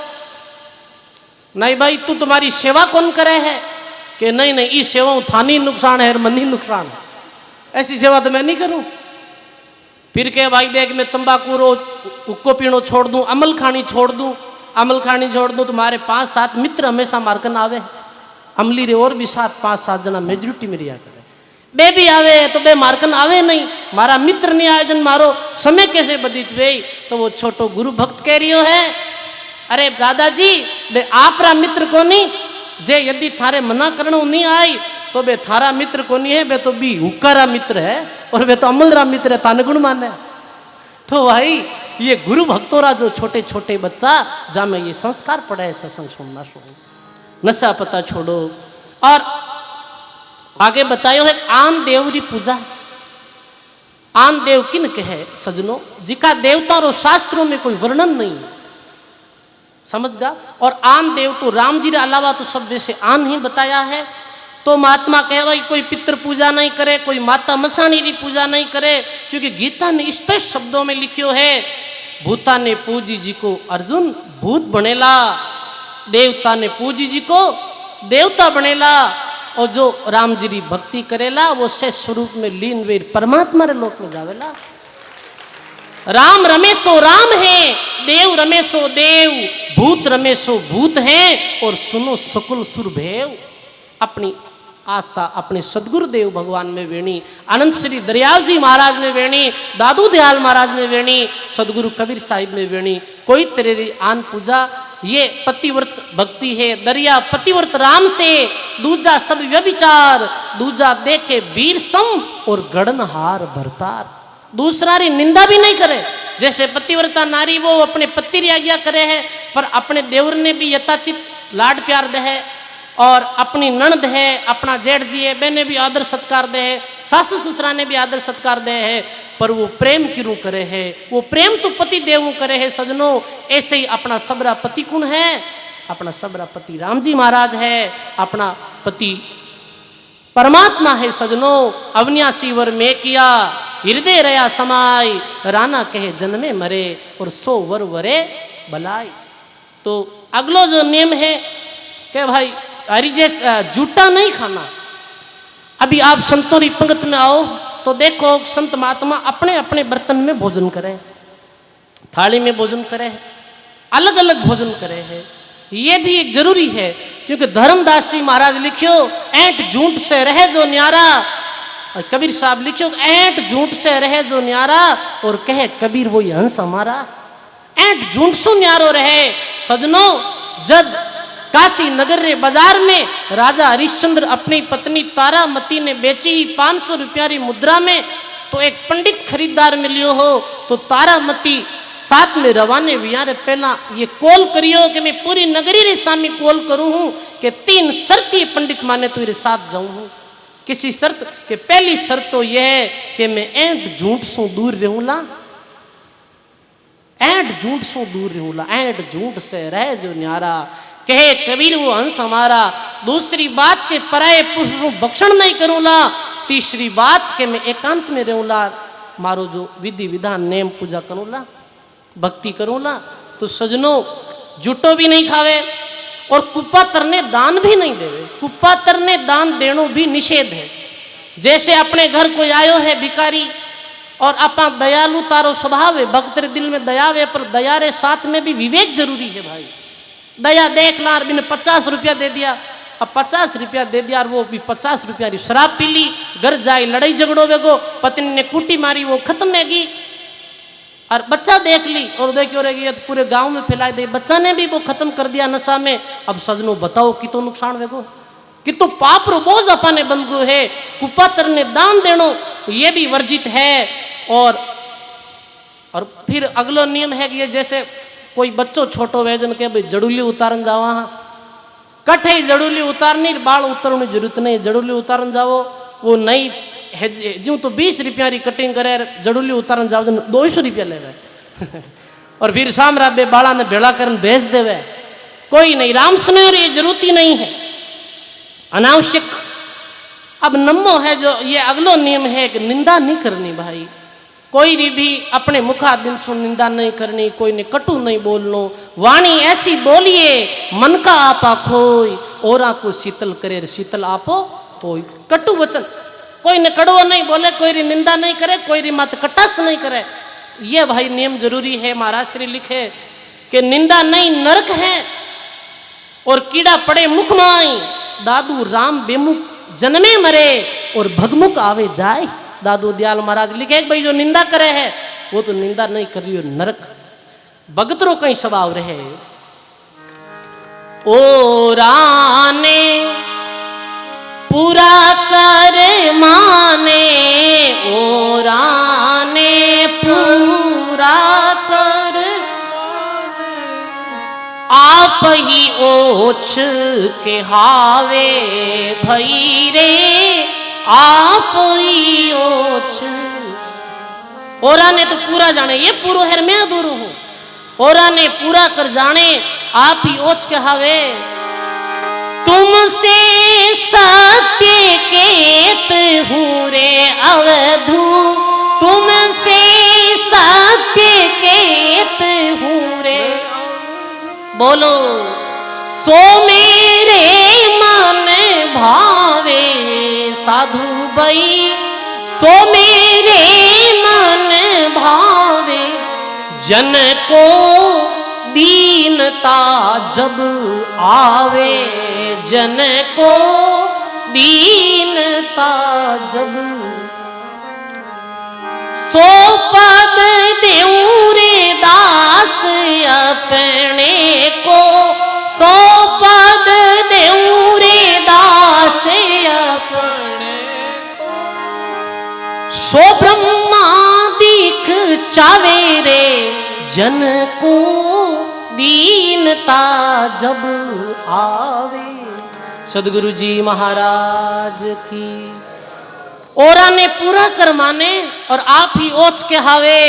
नहीं भाई तू तुम्हारी सेवा कौन करे है कि नहीं नहीं इस सेवा थानी नुकसान है मन ही नुकसान है, ऐसी सेवा तो मैं नहीं करूं। फिर के भाई देख मैं तंबाकू रो उक्को पीनो छोड़ दूं, अमल खानी छोड़ दूं, अमल खानी छोड़ दूं। तुम्हारे 5-7 मित्र हमेशा मारकन आवे, अमली रे और भी 7-5-7 जना मेजोरिटी में रिया करे। बे भी आवे तो बे मारकन आवे नहीं, मारा मित्र नहीं आयोजन मारो समय कैसे बदीत वे। तो वो छोटो गुरु भक्त कह रियो है, अरे दादाजी बे आपरा मित्र कोनी, जे यदि थारे मना करणो नहीं आई तो बे थारा मित्र कोनी है, बे तो बी हुक्कारा मित्र है और बे तो अमलरा मित्र है, ताने गुण माने। तो भाई ये गुरु भक्तोरा जो छोटे छोटे बच्चा जा में ये संस्कार पड़े, सत्संग सुनना शुरू, नशा पता छोड़ो। और आगे बतायो है आन देवरी पूजा। आन देव किन कहे सजनों, जिका देवता और शास्त्रों में कोई वर्णन नहीं, समझ गा। और आन देव तो राम जी के अलावा तो सब वैसे आन ही बताया है। तो महात्मा कहे भाई कोई पितृ पूजा नहीं करे, कोई माता मसाणी की पूजा नहीं करे, क्योंकि गीता ने स्पष्ट शब्दों में लिखियो है, भूता ने पूजी जी को अर्जुन भूत बनेला, देवता ने पूजी जी को देवता बनेला, और जो राम जी की भक्ति करेला वो से स्वरूप में लीन वे परमात्मा रे लोक में जावेला। राम रमेशो राम है, देव रमेशो देव, भूत रमेशो भूत है, और सुनो सकुल सुरभेव। अपनी आस्था अपने सदगुरुदेव भगवान में वेणी, अनंत श्री दरियाव जी महाराज में वेणी, दादू दयाल महाराज में वेणी, सदगुरु कबीर साहिब में वेणी। कोई तेरी आन पूजा ये पतिव्रत भक्ति है। दरिया पतिव्रत राम से, दूजा सब व्यभिचार, दूजा देखे वीर सम और गड़नहार भरतार। दूसरा री निंदा भी नहीं करे, जैसे पतिव्रता नारी वो अपने पति री आज्ञा करे है, पर अपने देवर ने भी यथाचित लाड प्यार दे है, और अपनी ननद है, अपना जेठ जी है, बहने भी आदर सत्कार दे है, सासू ससुरा ने भी आदर सत्कार दे है, पर वो प्रेम क्यों करे है? वो प्रेम तो पति देव करे है सजनों। ऐसे ही अपना सबरा पति कौन है? अपना सबरा पति राम जी महाराज है, अपना पति परमात्मा है सजनों। अविनाशी वर में किया, हृदय रया समाय, राना कहे जन्मे मरे, और सो वर वरे बलाई। तो अगलो जो नियम है कि भाई हरिजे जूठा नहीं खाना। अभी आप संतों की पंगत में आओ तो देखो संत महात्मा अपने अपने बर्तन में भोजन करें, थाली में भोजन करें, अलग अलग भोजन करे है। ये भी एक जरूरी है, क्योंकि धर्मदास जी महाराज लिखियो ऐंठ झूठ से रहे जो न्यारा, और कबीर साहब लिखियो ऐंठ झूठ से रहे जो न्यारा, और कहे कबीर वही हंस हमारा। ऐंठ झूठ सु न्यारो रहे सजनों। जब काशी नगर रे बाजार में राजा हरिश्चंद्र अपनी पत्नी तारामती ने बेची 500 रुपया री मुद्रा में, तो एक पंडित खरीदार मिलियो हो, तो तारामती साथ में रवाने वियारे पहला ये कॉल करियो कि मैं पूरी नगरी रे सामी कॉल करूं हूं कि 3 शर्त ये पंडित माने तो मेरे साथ जाऊं हूं। किसी शर्त के पहली शर्त तो यह है कि मैं ऐंठ झूठ से दूर रहूंला, ऐंठ झूठ से दूर रहूंला, ऐंठ झूठ से रह जो न्यारा, कहे कबीर वो हंस हमारा। दूसरी बात के पराये पुरुषों भक्षण नहीं करूंला। तीसरी बात के मैं एकांत में रहूंला, मारो जो विधि विधान नेम पूजा करूंला, भक्ति करूंला। तो सजनों जुटो भी नहीं खावे और कुप्पा तरने दान भी नहीं देवे। कुप्पा तरने दान देनो भी निषेध है। जैसे अपने घर कोई आयो है भिखारी और अपना दयालु तारो स्वभाव है, भक्त रे दिल में दया है, पर दया रे साथ में भी विवेक जरूरी है भाई। दया देख ला, बिन 50 रुपया दे दिया, अब 50 रुपया दे दिया और वो भी 50 रुपया री शराब पी ली, घर जाए लड़ाई झगड़ो वेगो, पत्नी ने कुटी मारी वो खत्म हैगी, और बच्चा देख ली और देखियो रहेगी पूरे गांव में फैला दे, बच्चा ने भी वो खत्म कर दिया नशा में। अब सजनों बताओ कि तो नुकसान वेगो, कि तो पाप रो बोझ अपने बन गो है। कुपात्र ने दान देनो ये भी वर्जित है। और फिर अगलो नियम है कि जैसे कोई बच्चो छोटो वेजन के भाई जड़ूली उतारन जावा, कठे जड़ूली उतारनी, बाल उतरने जरूरत नहीं, जड़ूली उतारन जाओ वो नहीं है जो तो 20 रुपया री कटिंग करे, जड़ूली उतारन जाओ 200 रुपया ले और फिर शाम राबे बाला ने भेड़ा करन भेज देवे। कोई नहीं, राम सुने ये जरूरत ही नहीं है, अनावश्यक। अब नम्मो है जो ये अगलो नियम है कि निंदा नहीं करनी भाई। कोई भी अपने मुखादिन से निंदा नहीं करनी, कोई ने कटु नहीं बोलनो। वाणी ऐसी बोलिए मन का आपा खोई, औरा को शीतल करे शीतल आपो कोई। कटु वचन कोई ने कड़वा नहीं बोले, कोई री निंदा नहीं करे, कोई री मत कटाक्ष नहीं करे। ये भाई नियम जरूरी है। महाराज श्री लिखे कि निंदा नहीं नरक है और कीड़ा पड़े मुख माई, दादू राम बेमुख जन्मे मरे, और भगमुख आवे जाए। दादू दयाल महाराज लिखे भाई जो निंदा करे है वो तो निंदा नहीं कर रही हो नरक भगतरो कहीं स्वभाव रहे। ओ राने पूरा कर माने, ओ राने पूरा कर, आप ही ओछ के हावे भई रे, आप ही ओछ। औरा ने तो पूरा जाने ये पूरो है मैं अधूरो हूं, औरा ने पूरा कर जाने आप ही ओछ के हावे। तुमसे सत्य केत हूँ रे अवधू, तुमसे सत्य केत हूँ रे, बोलो सो मेरे मन भावे साधु बई, सो मेरे मन भावे। जन को दीनता जब आवे, जन को दीनता जब, सो पद देऊं रे दास अपने को, सो पद देऊं रे दास अपने को। सो ब्रह्मा दीख चावे रे, जन को दीनता जब आवे। सदगुरु जी महाराज की। औरा ने पूरा कर माने और आप ही ओछ के हावे,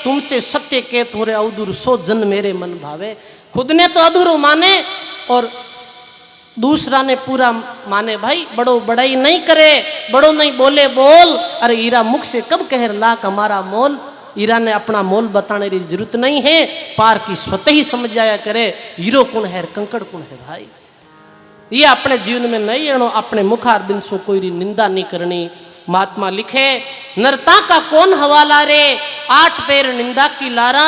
तुमसे सत्य के थोरे अधूर सो जन मेरे मन भावे। खुद ने तो अधूरो माने और दूसरा ने पूरा माने। भाई बड़ो बड़ाई नहीं करे, बड़ो नहीं बोले बोल, अरे हीरा मुख से कब कह लाख हमारा मोल। हीरा ने अपना मोल बताने की जरूरत नहीं है, पार की स्वतः ही समझ जाया करे हीरो कौन है कंकड़ कौन है। भाई ये अपने जीवन में नहीं आनो, अपने मुखार बिन सो कोई निंदा नहीं करनी। महात्मा लिखे नरता का कौन हवाला रे, 8 पैर निंदा की लारा।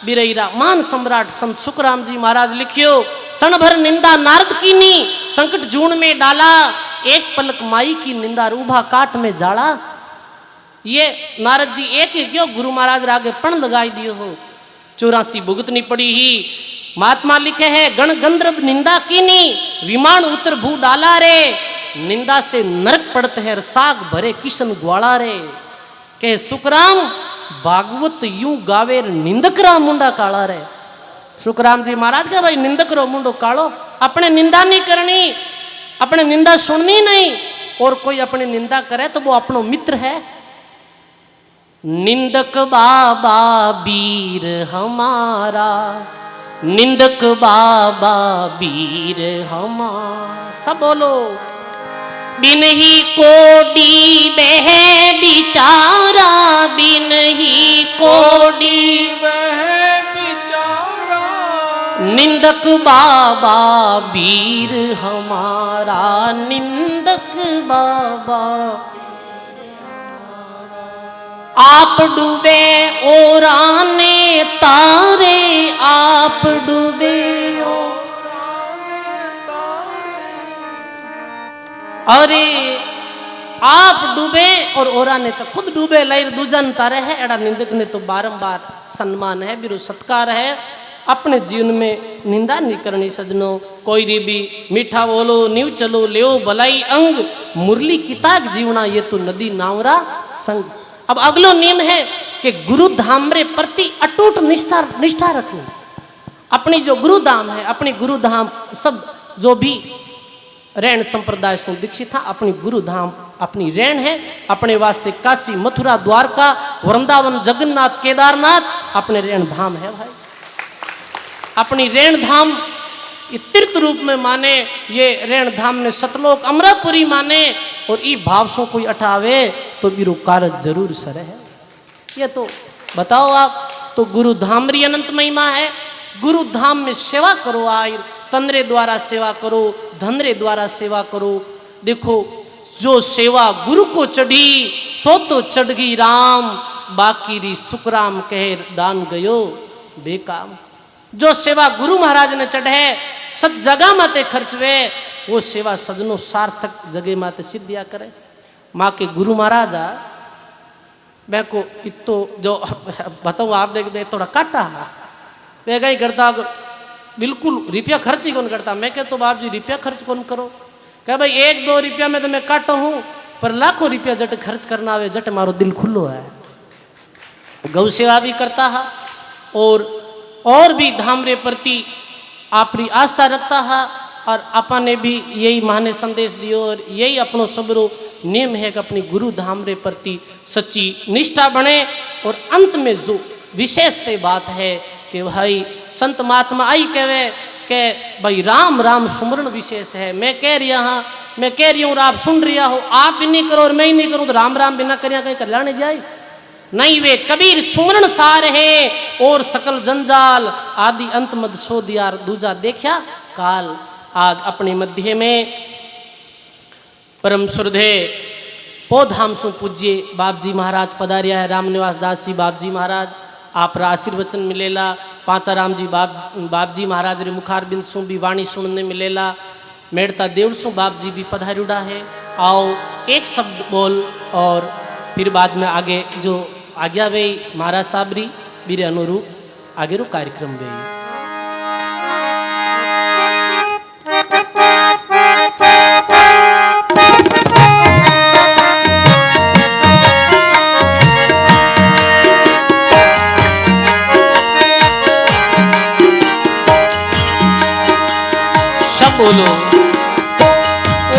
बिरईरा मान सम्राट संत सुखराम जी महाराज लिखियो, सन भर निंदा नारद की नी, संकट जून में डाला, एक पलक माई की निंदा रूभा काट में जाला। ये नारद जी एक ही क्यों गुरु महाराज आगे पण लगाई दियो हो, 84 भुगतनी पड़ी ही। महात्मा लिखे है गण गंधर्व निंदा कीनी, विमान उतर भू डाला रे, निंदा से नरक पड़ते है साग भरे किशन ग्वाला रे। कहे सुखराम भागवत यूं गावे निंदक रा मुंडा काला रे। सुखराम जी महाराज का भाई निंदक रो मुंडो कालो, अपने निंदा नहीं करनी, अपने निंदा सुननी नहीं, और कोई अपनी निंदा करे तो वो अपनो मित्र है। निंदक बाबा वीर हमारा, निंदक बाबा वीर हमारा। सब बोलो बिन ही कोडी बह बिचारा, बिन ही कोडी बह बिचारा, निंदक बाबा वीर हमारा, निंदक बाबा। आप डूबे औरा ने तारे, आप डूबे अरे आप डूबे और औरा ने तो खुद डूबे लैर दूजन तारे है। एड़ा निंदक ने तो बारंबार सम्मान है, बिरो सत्कार है। अपने जीवन में निंदा नहीं करनी सजनो। कोई री भी मीठा बोलो न्यू चलो ले भलाई अंग, मुरली किताक जीवना ये तो नदी नावरा संग। अब अगलो नियम है कि गुरु धाम रे प्रति अटूट निष्ठा रखनी। अपनी जो गुरु धाम है, अपनी गुरु धाम सब जो भी रैन संप्रदाय से दीक्षित था, अपनी गुरु धाम अपनी रैन है। अपने वास्ते काशी मथुरा द्वारका वृंदावन जगन्नाथ केदारनाथ अपने रैन धाम है। भाई अपनी रैन धाम तीर्थ रूप में माने, ये रैन धाम ने सतलोक अमरापुरी माने, और ई भाव सो कोई अठावे तो बिरु कारज जरूर सर है। ये तो बताओ आप, तो गुरु धाम री अनंत महिमा है। गुरु धाम में सेवा करो, आय तंद्रे द्वारा सेवा करो, धनरे द्वारा सेवा करो। देखो जो सेवा गुरु को चढ़ी सो तो चढ़ गई राम, बाकी री सुखराम कहे दान गयो बेकाम। जो सेवा गुरु महाराज ने चढ़े सत जगह माते खर्चवे, वो सेवा सजनो सार्थक जगह माते सिद्धिया करे। माँ के गुरु महाराजा मैं को इतो जो बताऊँ आपने मैं थोड़ा काटा मैं कहीं करता बिल्कुल रुपया खर्च ही कौन करता। मैं कहता तो बाप जी रुपया खर्च कौन करो, कह भाई 1-2 रुपया में तो मैं काटा हूँ पर लाखों रुपया जट खर्च करना आवे जट मारो दिल खुल्लो है। गौ सेवा भी करता है और भी धाम रे प्रति आपरी आस्था रखता है और अपन ने भी यही माने संदेश दियो और यही अपनो सबरो नियम है कि अपनी गुरु धाम रे प्रति सच्ची निष्ठा बने। और अंत में जो विशेष बात है कि भाई संत महात्मा आई कहवे के भाई राम राम सुमरण विशेष है। मैं कह रही हूँ और आप सुन रिया हो, आप भी नहीं करो और मैं ही नहीं करूँ तो राम राम बिना करिया कहीं कल्याण जाए नहीं। वे कबीर सुमरण सार है और सकल जंजाल आदि अंत मद सो दियार दूजा देखा काल। आज अपने मध्य में परम श्रद्धेय पौधाम सु पूज्य बापजी महाराज पधारिया है। रामनिवास दास जी बापजी महाराज आप आशीर्वचन मिलेला। पांचाराम जी बापजी महाराज रे मुखारबिंद सु भी वाणी सुनने मिलेला। मेड़ता देवड़ सु बाप जी भी पधारुड़ा है। आओ एक शब्द बोल और फिर बाद में आगे जो आज्ञा वे महाराज साबरी बीरे अनुरूप आगे रो कार्यक्रम वे। सब बोलो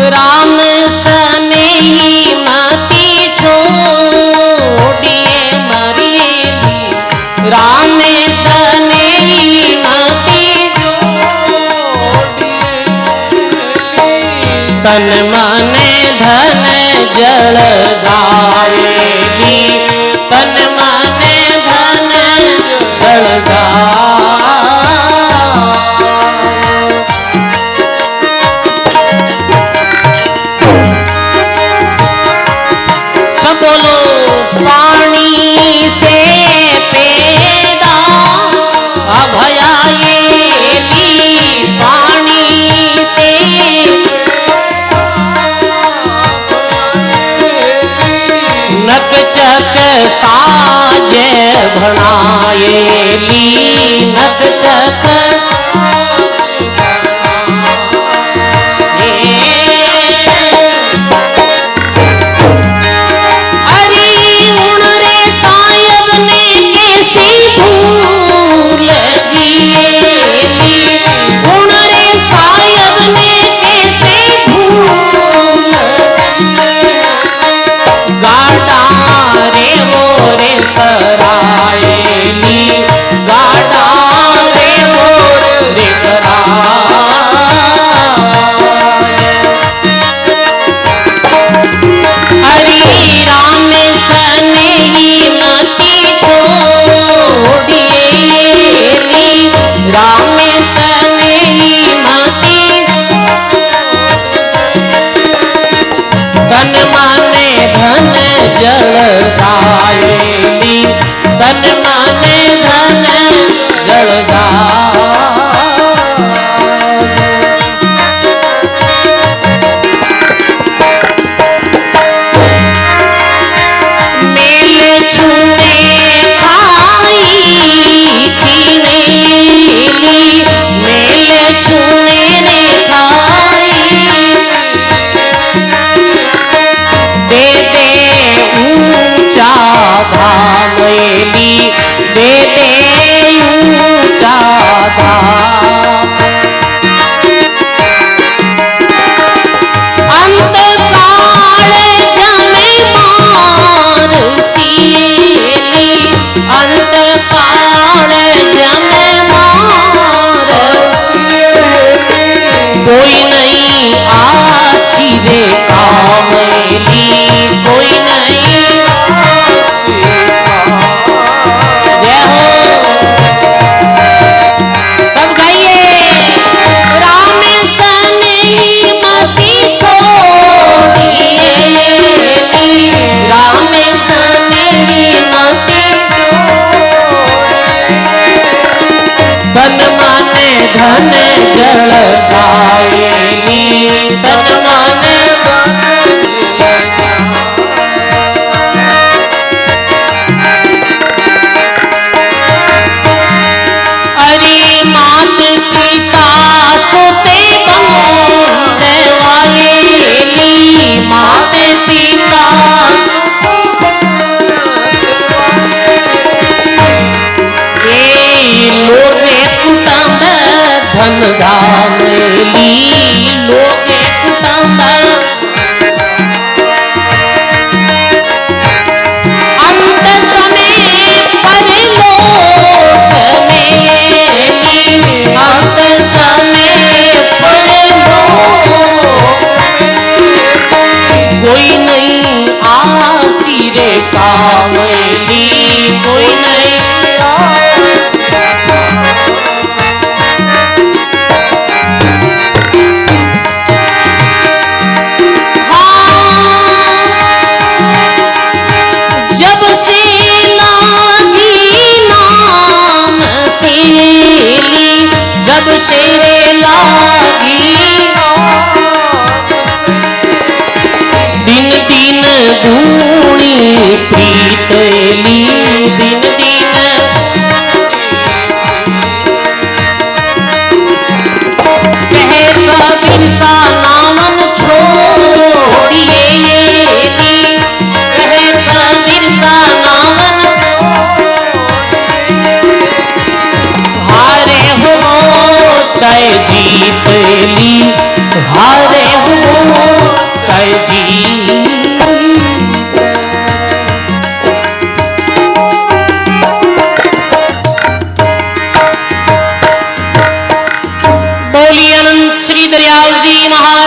राम सने ही मती छोड़िए मरिएली, राम सने ही मती तन मन धन जल जाएगी, तन मन धन जल जाए। सब बोलो पानी से पैदा अभयाएली, पानी से नक चक साज भणाएली, नक चक कोई नहीं आसी रे कामली, कोई नहीं जय हो सब गाइए। राम सने मती छोड़िए, राम सने मती तन मन धन जल जाएगी, तन मन गुणी प्रीत ली दिन दिन कहे कबीर सा नामन छोड़िए कहे कबीर सा नामन हारे हो चाहे जीत ली हारे हो चाहे जीत बोलिए अनंत श्री दरियाव जी महाराज